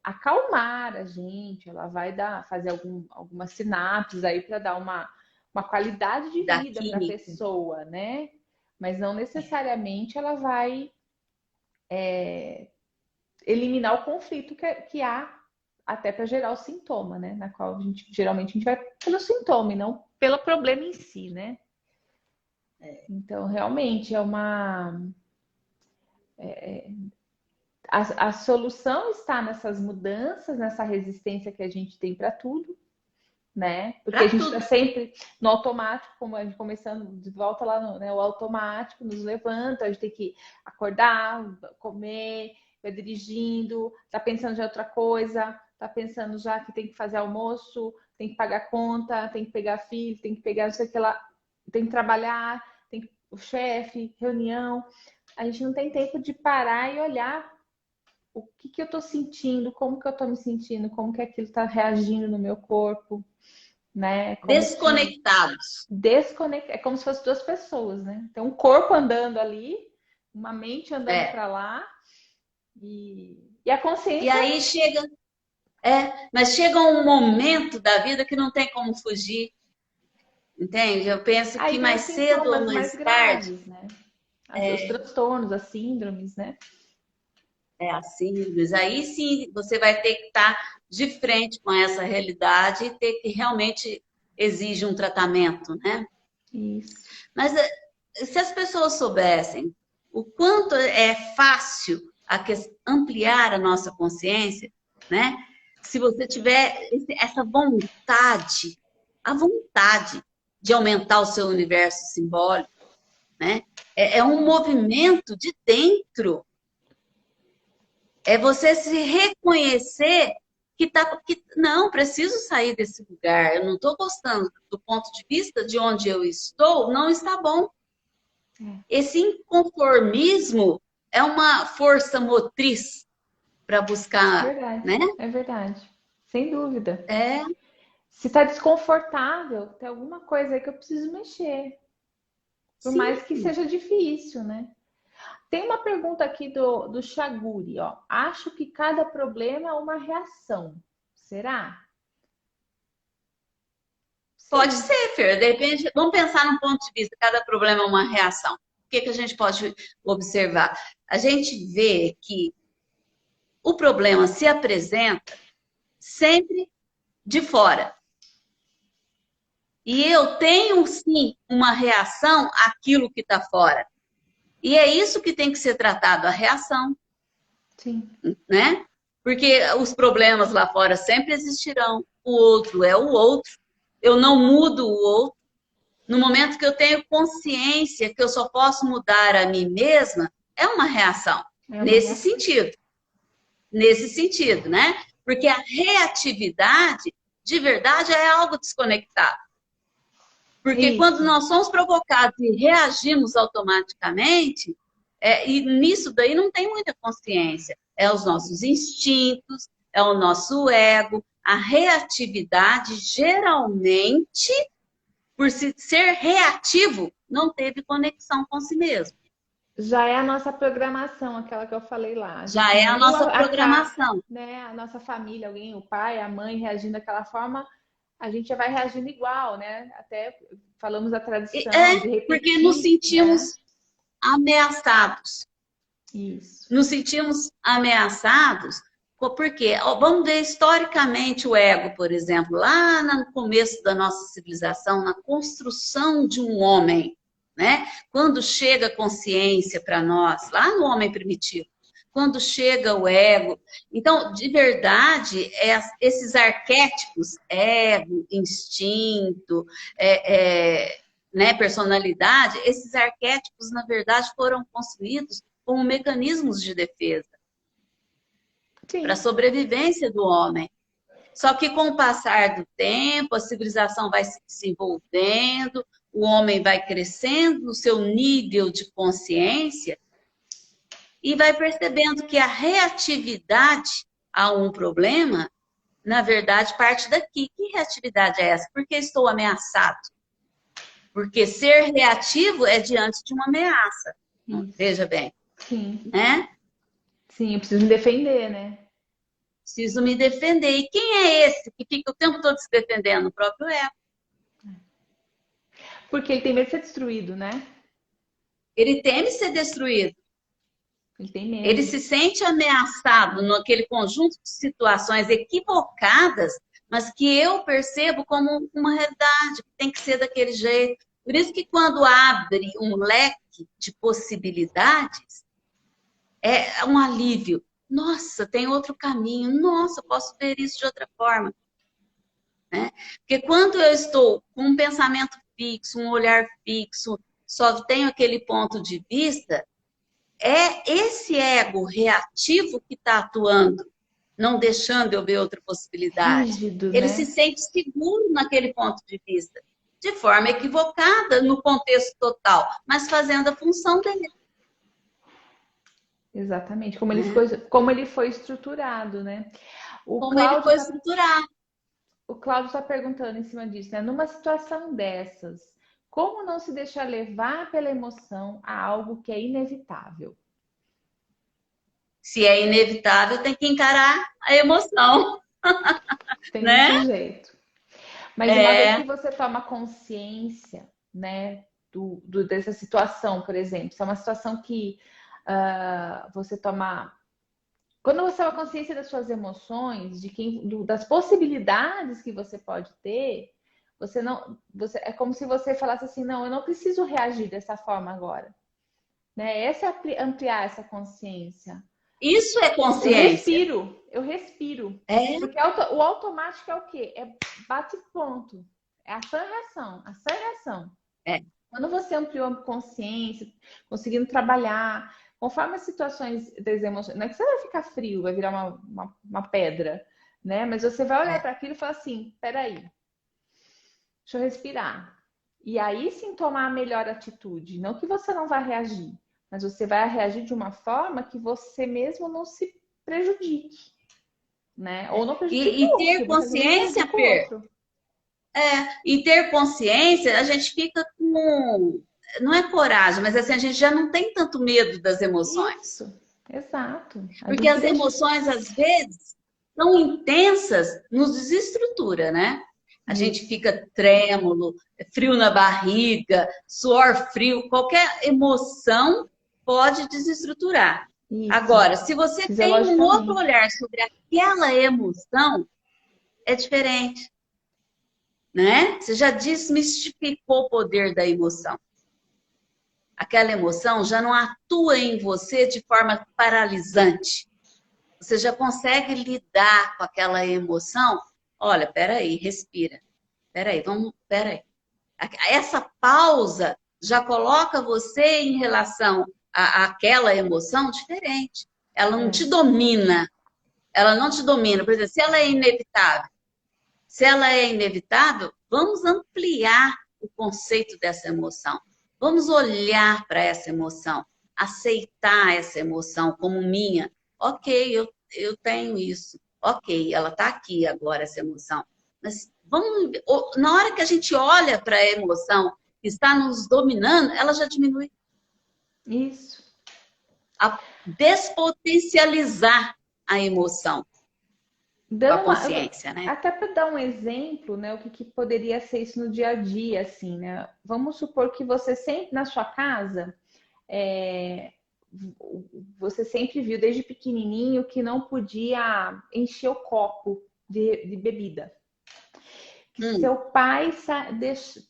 acalmar a gente, ela vai fazer algumas sinapses aí para dar uma qualidade de Da vida para a química. pessoa, né? Mas não necessariamente ela vai eliminar o conflito que há até para gerar o sintoma, né? Na qual geralmente a gente vai pelo sintoma e não pelo problema em si, né? Então, realmente é uma. A solução está nessas mudanças, nessa resistência que a gente tem para tudo, né? Porque a Para gente está tudo. sempre no automático, como a gente começando de volta lá no, né, o automático nos levanta, a gente tem que acordar, comer, vai dirigindo, tá pensando já outra coisa, tá pensando já que tem que fazer almoço, tem que pagar conta, tem que pegar filho, tem que pegar não sei o que lá, tem que trabalhar, o chefe, reunião. A gente não tem tempo de parar e olhar o que eu estou sentindo, como que eu estou me sentindo, como que aquilo está reagindo no meu corpo, né? Como se Desconectados. desconectar, é como se fossem duas pessoas, né? Tem um corpo andando ali, uma mente andando É. para lá e a E consciência, aí chega, mas chega um momento da vida que não tem como fugir, entende? Eu penso aí que vem os mais cedo ou sintomas mais mais tarde, graves, né? Os transtornos, as síndromes, né? assim, mas aí sim você vai ter que estar de frente com essa realidade e ter que realmente exige um tratamento, né? Isso. Mas se as pessoas soubessem o quanto é fácil ampliar a nossa consciência, né? Se você tiver essa vontade, a vontade de aumentar o seu universo simbólico, né? É um movimento de dentro. É você se reconhecer que não, preciso sair desse lugar. Eu não estou gostando do ponto de vista de onde eu estou, não está bom. Esse inconformismo é uma força motriz para buscar, Verdade, né? é verdade. Sem dúvida. É, Se está desconfortável, tem alguma coisa aí que eu preciso mexer. Por sim. mais que seja difícil, né? Tem uma pergunta aqui do Chaguri, ó. Acho que cada problema é uma reação. Será? Pode Sim. ser, Fer. De repente, vamos pensar num ponto de vista, cada problema é uma reação. O que a gente pode observar? A gente vê que o problema se apresenta sempre de fora. E eu tenho sim uma reação àquilo que está fora. E é isso que tem que ser tratado, a reação, Sim. né? Porque os problemas lá fora sempre existirão. O outro é o outro. Eu não mudo o outro. No momento que eu tenho consciência que eu só posso mudar a mim mesma, é uma reação. É uma Nesse reação. sentido. Nesse sentido, né? Porque a reatividade, de verdade, é algo desconectado. Porque quando Isso. nós somos provocados e reagimos automaticamente, e nisso daí não tem muita consciência. É os nossos instintos, é o nosso ego. A reatividade, geralmente, por ser reativo, não teve conexão com si mesmo. Já é a nossa programação, aquela que eu falei lá. A Já gente é a viu nossa programação. né, a nossa família, alguém, o pai, a mãe reagindo daquela forma, a gente já vai reagindo igual, né? Até falamos da tradição de porque nos repetir, sentimos né? ameaçados. Isso. Nos sentimos ameaçados, porque vamos ver historicamente o ego, por exemplo, lá no começo da nossa civilização, na construção de um homem, né? Quando chega a consciência para nós, lá no homem primitivo, quando chega o ego. Então, de verdade, esses arquétipos, ego, instinto, né, personalidade, esses arquétipos, na verdade, foram construídos como mecanismos de defesa para a Sim. sobrevivência do homem. Só que com o passar do tempo, a civilização vai se desenvolvendo, o homem vai crescendo no seu nível de consciência e vai percebendo que a reatividade a um problema, na verdade, parte daqui. Que reatividade é essa? Porque estou ameaçado. Porque ser reativo é diante de uma ameaça. Isso. Veja bem. Sim. Né? Sim, eu preciso me defender, né? Preciso me defender. E quem é esse que fica o tempo todo se defendendo? O próprio ego. Porque ele tem medo de ser destruído, né? Ele teme ser destruído. Ele tem medo. Ele se sente ameaçado naquele conjunto de situações equivocadas, mas que eu percebo como uma realidade, que tem que ser daquele jeito. Por isso que quando abre um leque de possibilidades, é um alívio. Nossa, tem outro caminho. Nossa, posso ver isso de outra forma. Né? Porque quando eu estou com um pensamento fixo, um olhar fixo, só tenho aquele ponto de vista, é esse ego reativo que está atuando, não deixando eu ver outra possibilidade. Rígido, Ele né? se sente seguro naquele ponto de vista, de forma equivocada no contexto total, mas fazendo a função dele. Exatamente, como ele foi estruturado, né? Como ele foi estruturado. O Cláudio está perguntando em cima disso, né? Numa situação dessas, como não se deixar levar pela emoção a algo que é inevitável? Se é inevitável, tem que encarar a emoção. Tem né? muito jeito. Mas uma vez que você toma consciência, né, dessa situação, por exemplo, se é uma situação que você toma... Quando você toma consciência das suas emoções, das possibilidades que você pode ter, é como se você falasse assim, não, eu não preciso reagir dessa forma agora. Né? Essa é ampliar essa consciência. Isso é consciência. Eu respiro. É. Porque o automático é o quê? É bate ponto. É ação e reação. Ação e reação. É. Quando você ampliou a consciência, conseguindo trabalhar, conforme as situações das emoções, não é que você vai ficar frio, vai virar uma pedra, né? Mas você vai olhar para aquilo e falar assim, peraí, deixa eu respirar. E aí sim tomar a melhor atitude. Não que você não vai reagir, mas você vai reagir de uma forma que você mesmo não se prejudique, né? Ou não prejudique E ter consciência, Per, e ter consciência, a gente fica com... Não é coragem, mas assim, a gente já não tem tanto medo das emoções. Isso, exato. Porque as emoções, às vezes, tão intensas, nos desestrutura, né? A gente fica trêmulo, frio na barriga, suor frio, qualquer emoção pode desestruturar. Isso. Agora, se você tem um outro olhar sobre aquela emoção, é diferente. Né? Você já desmistificou o poder da emoção. Aquela emoção já não atua em você de forma paralisante. Você já consegue lidar com aquela emoção. Olha, peraí, respira. Peraí. Essa pausa já coloca você em relação àquela emoção diferente. Ela não te domina. Ela não te domina. Por exemplo, se ela é inevitável, vamos ampliar o conceito dessa emoção. Vamos olhar para essa emoção, aceitar essa emoção como minha. Ok, eu tenho isso. Ok, ela está aqui agora, essa emoção. Mas na hora que a gente olha para a emoção que está nos dominando, ela já diminui. Isso. A despotencializar a emoção. com a Dando consciência, né? até para dar um exemplo, né, o que poderia ser isso no dia a dia, assim, né? Vamos supor que você sempre na sua casa, é, você sempre viu desde pequenininho que não podia encher o copo de bebida. Que seu pai,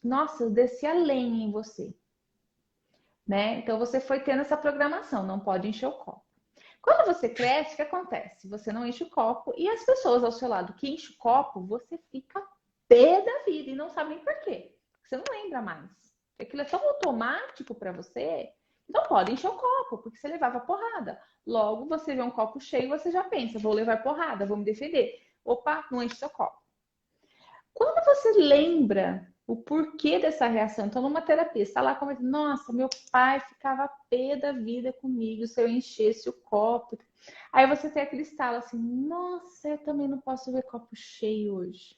nossa, descia lenha em você, né? Então você foi tendo essa programação, não pode encher o copo. Quando você cresce, o que acontece? Você não enche o copo e as pessoas ao seu lado que enchem o copo, você fica pé da vida e não sabe nem por quê. Você não lembra mais. Aquilo é tão automático para você, não pode encher o copo, porque você levava porrada. Logo, você vê um copo cheio, você já pensa, vou levar porrada, vou me defender. Opa, não enche seu copo. Quando você lembra o porquê dessa reação, então numa terapia, você está lá conversando, nossa, meu pai ficava pé da vida comigo se eu enchesse o copo. Aí você tem aquele estalo assim, nossa, eu também não posso ver copo cheio hoje.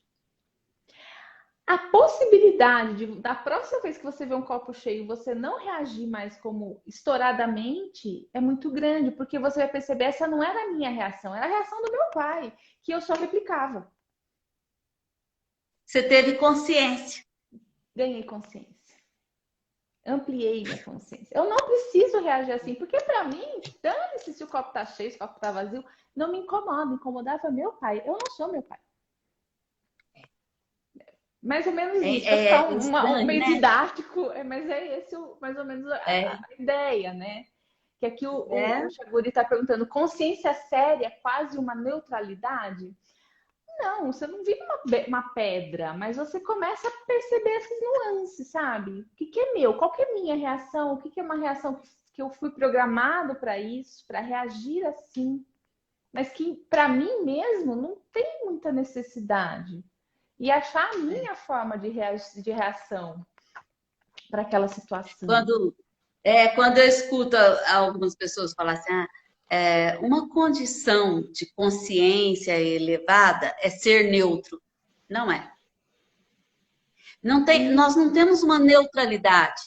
A possibilidade da próxima vez que você vê um copo cheio, você não reagir mais como estouradamente é muito grande, porque você vai perceber, essa não era a minha reação, era a reação do meu pai, que eu só replicava. Você teve consciência. Ganhei consciência. Ampliei minha consciência. Eu não preciso reagir assim, porque para mim, dane-se se o copo tá cheio, se o copo tá vazio, não me incomoda. Incomodava meu pai. Eu não sou meu pai. Mais ou menos isso, para ficar Estranho, meio né? didático, mas é esse mais ou menos a É, ideia, né? Que aqui é. o Chaguri está perguntando, consciência séria, quase uma neutralidade? Não, você não vira uma pedra, mas você começa a perceber essas nuances, sabe? O que é meu? Qual que é a minha reação? O que é uma reação que eu fui programado para isso, para reagir assim, mas que para mim mesmo não tem muita necessidade. E achar a minha forma de reação para aquela situação. Quando, quando eu escuto algumas pessoas falar assim, uma condição de consciência elevada é ser neutro. Não é. Não tem, nós não temos uma neutralidade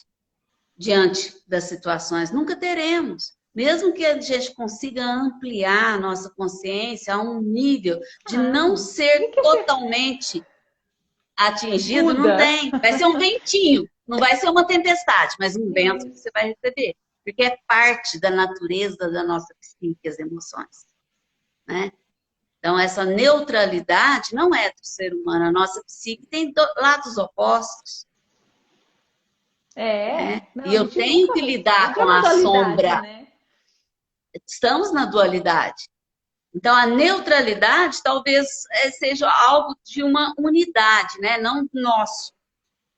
diante das situações, nunca teremos. Mesmo que a gente consiga ampliar a nossa consciência a um nível de não ser que você totalmente atingido, não muda? tem. Vai ser um ventinho, não vai ser uma tempestade, mas um vento que você vai receber. Porque é parte da natureza da nossa psique, as emoções. Né? Então, essa neutralidade não é do ser humano. A nossa psique tem lados opostos. Né? Não, E a eu gente tenho nunca que não lidar tem com uma a dualidade, sombra. né? Estamos na dualidade. Então, a neutralidade talvez seja algo de uma unidade, né? Não nosso,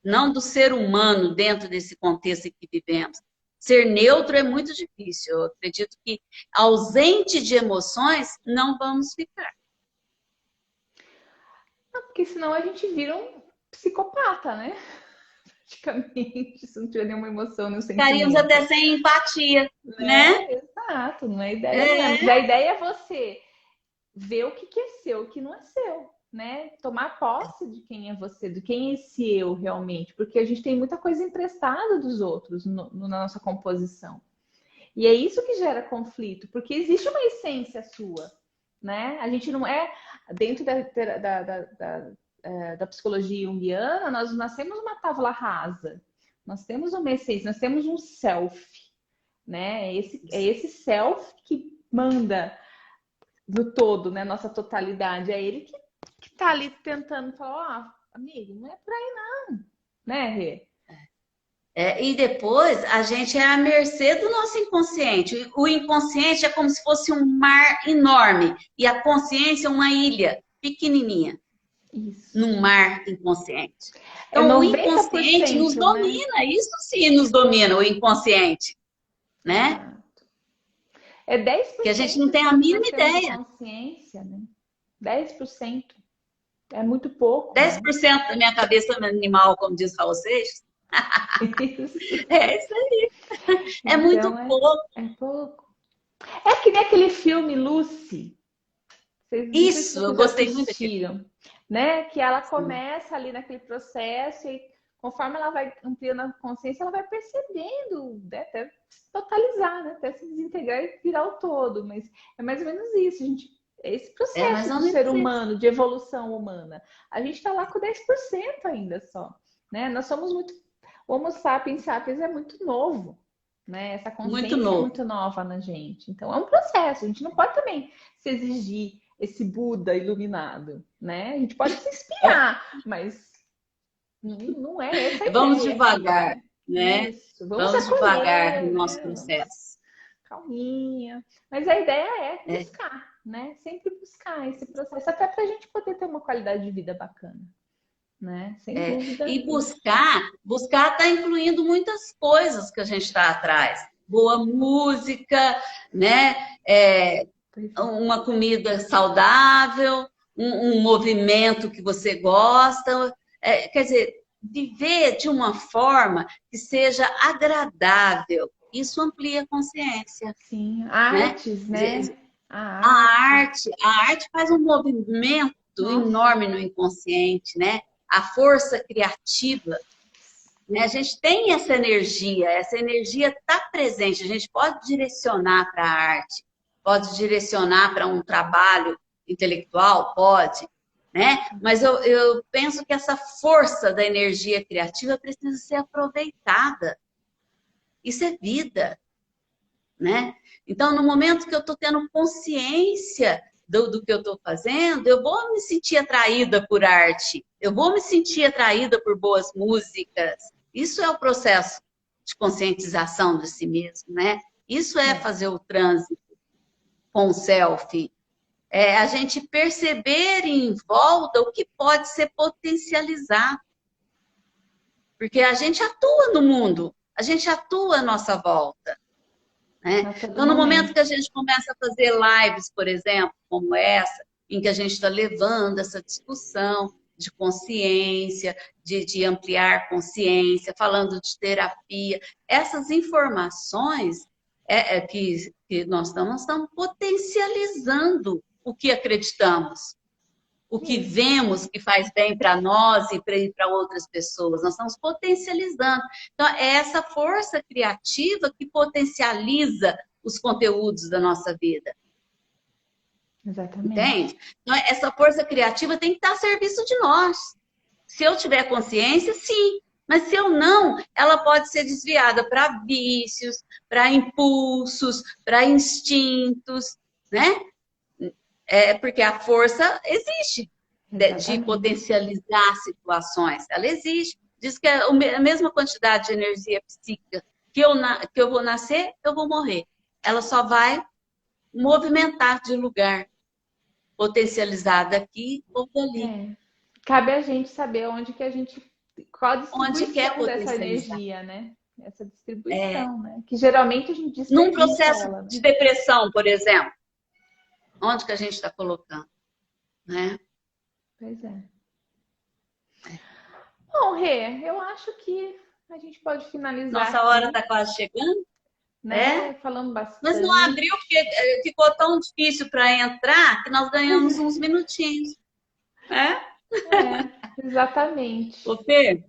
não do ser humano dentro desse contexto em que vivemos. Ser neutro é muito difícil. Eu acredito que ausente de emoções não vamos ficar. Não, porque senão a gente vira um psicopata, né? Praticamente, se não tiver nenhuma emoção, nenhum Ficaríamos sentimento. até sem empatia, né? Né? Exato, não é ideia, não é. É, Mas a ideia é você ver o que é seu, o que não é seu, né? Tomar posse de quem é você, de quem é esse eu realmente, porque a gente tem muita coisa emprestada dos outros na nossa composição. E é isso que gera conflito, porque existe uma essência sua, né? A gente não é dentro da psicologia junguiana, nós nascemos uma tábua rasa, nós temos uma essência, nós temos um self, né? É esse self que manda do todo, né? Nossa totalidade. É ele que tá ali tentando falar, ó, amigo, não é por aí não, né, Rê? e depois a gente é à mercê do nosso inconsciente. O inconsciente é como se fosse um mar enorme e a consciência é uma ilha pequenininha Isso. num mar inconsciente. É Então, o inconsciente nos 90%, né? domina, isso sim nos domina, o inconsciente, né? Exato. É Que a gente 10% não tem a só que mínima nós temos de ideia. consciência, né? 10%. É muito pouco, dez né? por cento da minha cabeça animal, como diz Raul Seixas. Isso. É isso aí. É muito Então pouco. é pouco. É que nem aquele filme Lucy. Não sei se Isso, eu vocês já gostei muito daquele. assistiram, né? Que ela Sim. começa ali naquele processo e conforme ela vai ampliando a consciência, ela vai percebendo, né? Até se totalizar, né? Até se desintegrar e virar o todo. Mas é mais ou menos isso. esse É mais processo ou do ser menos isso. humano, de evolução humana. A gente está lá com 10% ainda só, né? Nós somos muito... O Homo sapiens sapiens é muito novo, né? Essa Muito consciência é novo. muito nova na gente. Então, é um processo. A gente não pode também se exigir esse Buda iluminado, né? A gente pode se É, inspirar, mas não é essa a vamos ideia devagar, aqui. né? Isso, vamos Vamos devagar acolher, no nosso né? processo. Calminha. Mas a ideia é É. buscar, né? Sempre buscar esse processo, até para a gente poder ter uma qualidade de vida bacana, né? Sem dúvida, E isso. buscar está incluindo muitas coisas que a gente está atrás. Boa música, né? Uma comida saudável, um movimento que você gosta. Quer dizer, viver de uma forma que seja agradável. Isso amplia a consciência, Sim, né? artes, né? A arte. A arte faz um movimento Nossa, enorme no inconsciente, né? A força criativa, né? A gente tem essa energia está presente, a gente pode direcionar para a arte, pode direcionar para um trabalho intelectual, pode, né? Mas eu penso que essa força da energia criativa precisa ser aproveitada. Isso é vida, né? Então, no momento que eu estou tendo consciência do que eu estou fazendo, eu vou me sentir atraída por arte, eu vou me sentir atraída por boas músicas. Isso é o processo de conscientização de si mesmo, né? Isso é é, fazer o trânsito com o selfie. É a gente perceber em volta o que pode ser potencializado. Porque a gente atua no mundo, a gente atua à nossa volta. Né? a todo Então, no momento momento. que a gente começa a fazer lives, por exemplo, como essa, em que a gente está levando essa discussão de consciência, de ampliar consciência, falando de terapia, essas informações que nós estamos potencializando o que acreditamos, o que Isso, vemos que faz bem para nós e para outras pessoas. Nós estamos potencializando. Então, é essa força criativa que potencializa os conteúdos da nossa vida. exatamente. Entende? Então, essa força criativa tem que estar a serviço de nós. Se eu tiver consciência, sim. Mas se eu não, ela pode ser desviada para vícios, para impulsos, para instintos, né? Porque a força existe de Exatamente. potencializar situações. Ela existe. Diz que a mesma quantidade de energia psíquica que eu vou nascer, eu vou morrer. Ela só vai movimentar de lugar, potencializar daqui ou dali. É. Cabe a gente saber onde que a gente, qual a Onde quer distribuição dessa potencializar. energia, né? Essa distribuição, né? Que geralmente a gente Num desperdiça processo ela, né? de depressão, por exemplo, onde que a gente está colocando? Né? Pois é. Bom, Rê, eu acho que a gente pode finalizar Nossa hora aqui, está quase chegando, né? é? Falando Mas não bastante. abriu porque ficou tão difícil para entrar que nós ganhamos uns minutinhos. É? É, exatamente. Ô, Fê,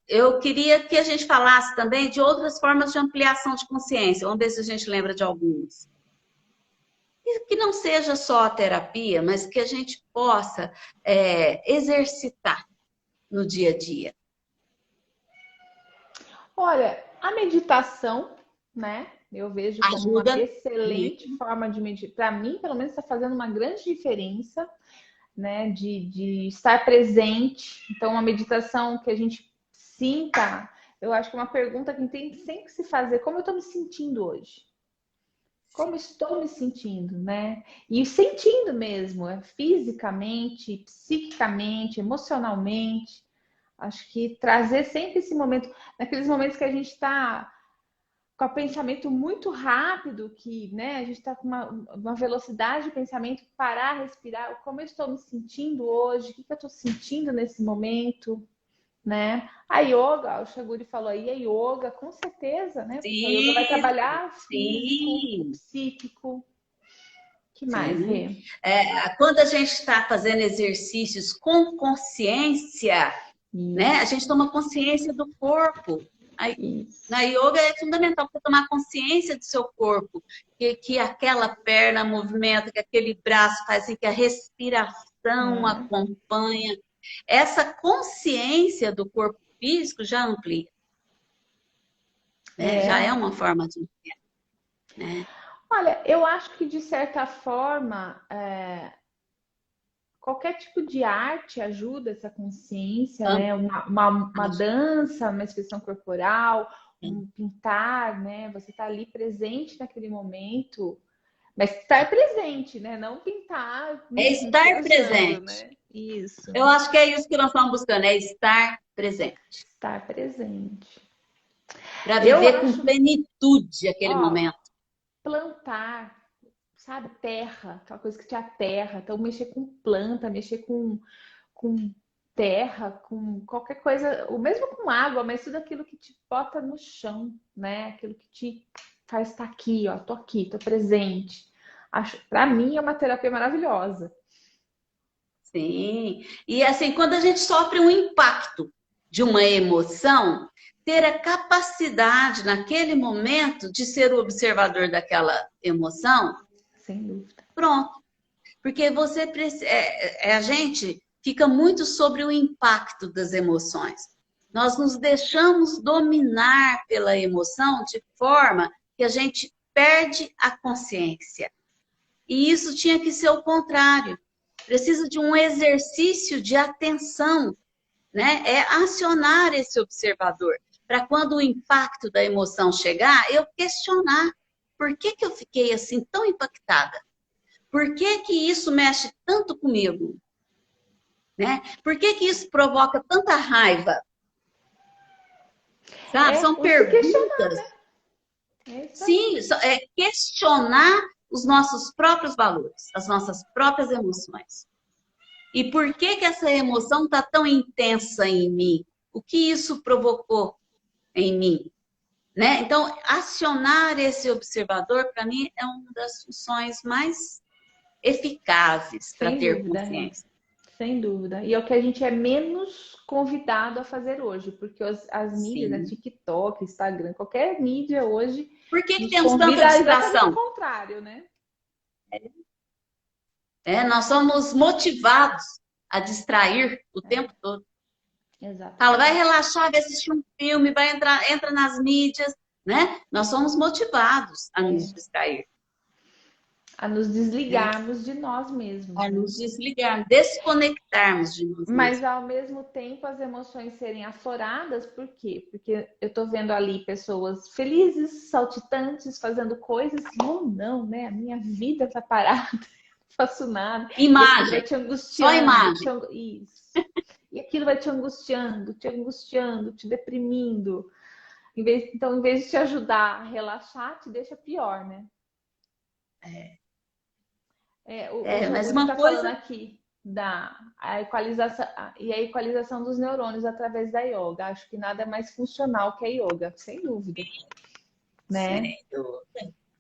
eu queria que a gente falasse também de outras formas de ampliação de consciência. Vamos ver se a gente lembra de algumas. E que não seja só a terapia, mas que a gente possa exercitar no dia a dia. Olha, a meditação, né? Eu vejo como uma Ajuda excelente muito. forma de meditar. Para mim, pelo menos, está fazendo uma grande diferença, né? De estar presente. Então, uma meditação que a gente sinta. Eu acho que é uma pergunta que tem sempre que se fazer: como eu estou me sentindo hoje? Como estou me sentindo, né? E sentindo mesmo, fisicamente, psiquicamente, emocionalmente. Acho que trazer sempre esse momento, naqueles momentos que a gente está com o pensamento muito rápido, que né, a gente está com uma velocidade de pensamento, parar, respirar, como eu estou me sentindo hoje, o que eu estou sentindo nesse momento, né? A yoga, o Shaguri falou aí, a yoga, com certeza, né? Porque a yoga vai Sim, trabalhar o físico, o sim, psíquico. Que mais, sim. Rê? Quando a gente está fazendo exercícios com consciência, né? A Isso. gente toma consciência do corpo. Isso. Na yoga é fundamental para tomar consciência do seu corpo, que aquela perna movimenta, que aquele braço faz assim, que a respiração É, acompanha. Essa consciência do corpo físico já amplia, né? Já é é. uma forma de, né? Olha, eu acho que de certa forma, qualquer tipo de arte ajuda essa consciência, né? Uma dança, uma expressão corporal, um pintar, né? Você está ali presente naquele momento, mas estar presente, né? Não pintar É estar viajando, presente. né? Isso, Eu acho que é isso que nós estamos buscando, é estar presente. estar presente. Para Eu viver com acho, plenitude aquele ó, momento. plantar, sabe, terra, aquela coisa que te aterra. Então, mexer com planta, mexer com terra, com qualquer coisa, o mesmo com água, mas tudo aquilo que te bota no chão, né? Aquilo que te faz estar aqui, ó, tô aqui, tô presente. Acho, para mim é uma terapia maravilhosa. Sim. E assim, quando a gente sofre um impacto de uma emoção, ter a capacidade naquele momento de ser o observador daquela emoção, Sem dúvida. pronto. Porque a gente fica muito sobre o impacto das emoções. Nós nos deixamos dominar pela emoção de forma que a gente perde a consciência. E isso tinha que ser o contrário. Precisa de um exercício de atenção, né? É acionar esse observador, para quando o impacto da emoção chegar, eu questionar por que que eu fiquei assim tão impactada? Por que que isso mexe tanto comigo? Né? Por que que isso provoca tanta raiva? Sabe? São O se questionar, perguntas. né? É isso aí. Sim, é questionar os nossos próprios valores, as nossas próprias emoções. E por que que essa emoção está tão intensa em mim? O que isso provocou em mim? Né? Então, acionar esse observador, para mim, é uma das funções mais eficazes para Sem ter dúvida, é. consciência. Sem dúvida. E é o que a gente é menos convidado a fazer hoje, porque as mídias, né, Sim. TikTok, Instagram, qualquer mídia hoje Por que que nos temos tanta convida a exatamente o distração? contrário, né? Nós somos motivados a distrair o tempo todo. Fala, vai Exatamente. relaxar, vai assistir um filme, vai entrar, entra nas mídias, né? Nós somos motivados a nos É. distrair, A nos né? desligarmos de nós mesmos, A né? nos desligar, desconectarmos de nós Mas mesmos. ao mesmo tempo as emoções serem afloradas, por quê? Porque eu tô vendo ali pessoas felizes, saltitantes, fazendo coisas, ou não, né? A minha vida tá parada, não faço nada. E aquilo vai Imagem, te só angustiando, imagem. isso. E aquilo vai te angustiando, te deprimindo. Então, em vez de te ajudar a relaxar, te deixa pior, né? O Mas Júlio uma está falando coisa, aqui a equalização e a equalização dos neurônios através da yoga. Acho que nada é mais funcional que a yoga, sem dúvida, né?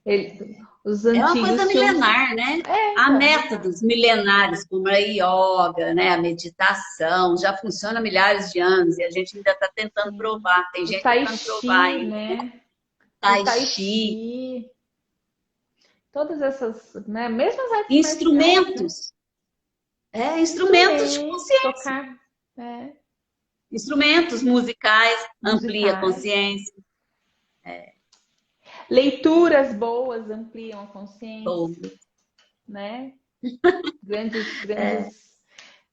sério, Os é uma antigos coisa tinham. milenar, né? Há Então, métodos milenares, como a yoga, né? A meditação, já funciona há milhares de anos e a gente ainda está tentando sim. provar. Tem O gente Tai tentando provar Chi, ainda. né? O Tai Tai Chi, Chi, todas essas, né? Mesmo as artes marciais, né? instrumentos, instrumentos de Instrumentos, consciência. tocar, né? Instrumentos musicais, amplia a Musicais. consciência. Leituras boas ampliam a Bom, consciência, né? Grandes, é, grandes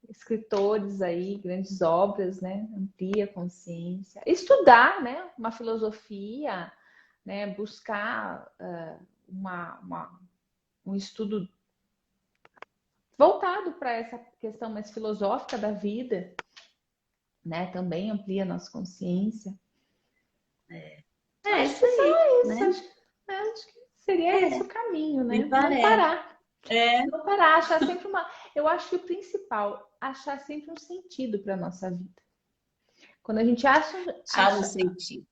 escritores aí, grandes obras, né? Amplia a consciência. Estudar, né? Uma filosofia, né? Buscar um estudo voltado para essa questão mais filosófica da vida, né? Também amplia a nossa consciência. Acho isso que só aí, isso. né? Acho que seria esse o caminho, Me né? Não parece. parar. É, Não parar, achar sempre uma. Eu acho que o principal, achar sempre um sentido para nossa vida. Quando a gente achar um sentido.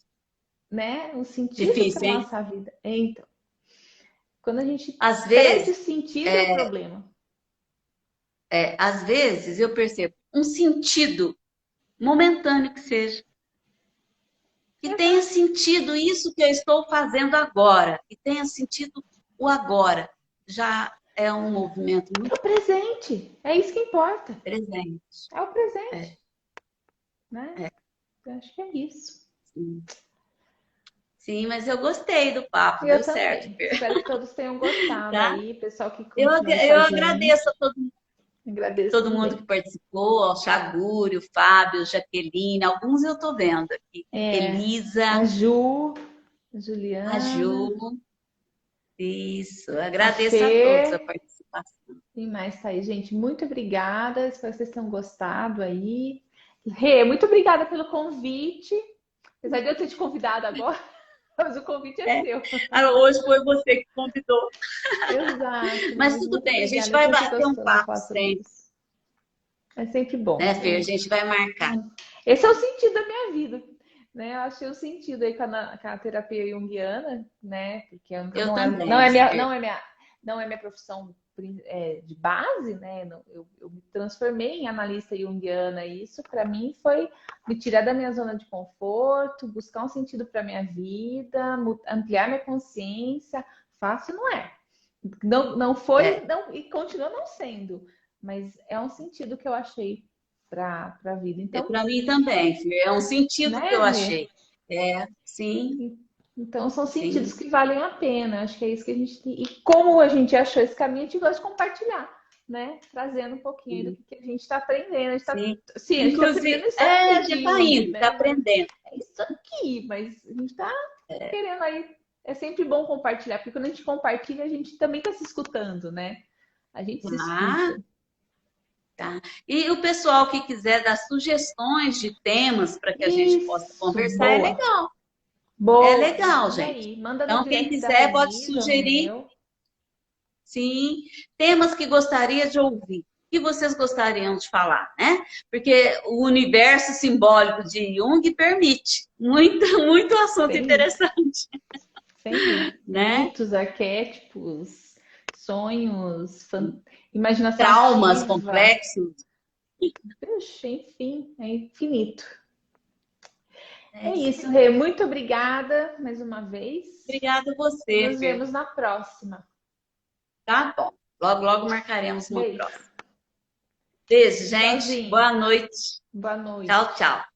né, um sentido para Difícil, hein? nossa vida. Então, quando a gente Às perde vezes, sentido é o problema. às vezes eu percebo um sentido momentâneo que seja. que tenha sentido isso que eu estou fazendo agora, que tenha sentido o agora. Já é um movimento É muito o presente. É isso que importa. presente. É o presente, É, né? é, Eu acho que é isso. sim. Sim, mas eu gostei do papo, Eu deu certo, também. Fer, Espero que todos tenham gostado tá? aí, pessoal que continua aí com Eu a agradeço a gente. todo Agradeço todo mundo também. que participou, ao Chagúrio, Fábio, Jaqueline, alguns eu estou vendo aqui. É, a Elisa, Ju, a a Juliana, Ju, isso. a Agradeço a todos a Fê. participação. Quem mais tá aí, gente? Muito obrigada. Espero que vocês tenham gostado aí. Rê, muito obrigada pelo convite. Apesar de eu ter te convidado agora, mas o convite é É. seu. Hoje foi você que convidou. Exato, Mas mas tudo muito bem, a gente obrigada. É vai sempre bater um gostoso papo falar sobre sempre, isso. É sempre bom. né, Fer? A gente vai marcar. Esse é o sentido da minha vida, né? Eu achei o sentido aí com a terapia junguiana, né? Porque Eu não também, é minha, Fer. não é minha profissão de base, né? Eu me transformei em analista junguiana e isso para mim foi me tirar da minha zona de conforto, buscar um sentido para minha vida, ampliar minha consciência. Fácil não é. Não foi É, não, e continua não sendo, mas é um sentido que eu achei para a vida. Então, para mim também, Fer. É um sentido que né, eu Rê? achei. É, sim, Então, são sentidos sim, que valem a pena. Acho que é isso que a gente tem. E como a gente achou esse caminho, a gente gosta de compartilhar, né? Trazendo um pouquinho aí do sim, que a gente está aprendendo. A gente está, sim. sim, a gente está Inclusive, aprendendo isso a aqui gente de está Jung, indo, está né? Mas aprendendo. é isso aqui, mas a gente está querendo aí. É sempre bom compartilhar, porque quando a gente compartilha, a gente também está se escutando, né? A gente se Ah, escuta. tá. E o pessoal que quiser dar sugestões de temas para que a gente possa Isso, conversar, é boa. legal. É Boa, legal, manda gente. aí. Manda no Então, quem direct da quiser pode Renisa, no sugerir, meu. sim, temas que gostaria de ouvir. Que vocês gostariam de falar, né? Porque o universo simbólico de Jung permite muito, muito assunto Permite. interessante, Sempre. né? Mitos, arquétipos, sonhos, imaginação Traumas ativa. complexos. Puxa, enfim, é infinito. É É isso isso, aí. Rê. Muito obrigada mais uma vez. Obrigada a E você, nos Fer. vemos na próxima. Tá bom. Logo, logo marcaremos uma Beijo. próxima. Beijo, gente. Tchauzinho. Boa noite. Boa Tchau, noite. tchau.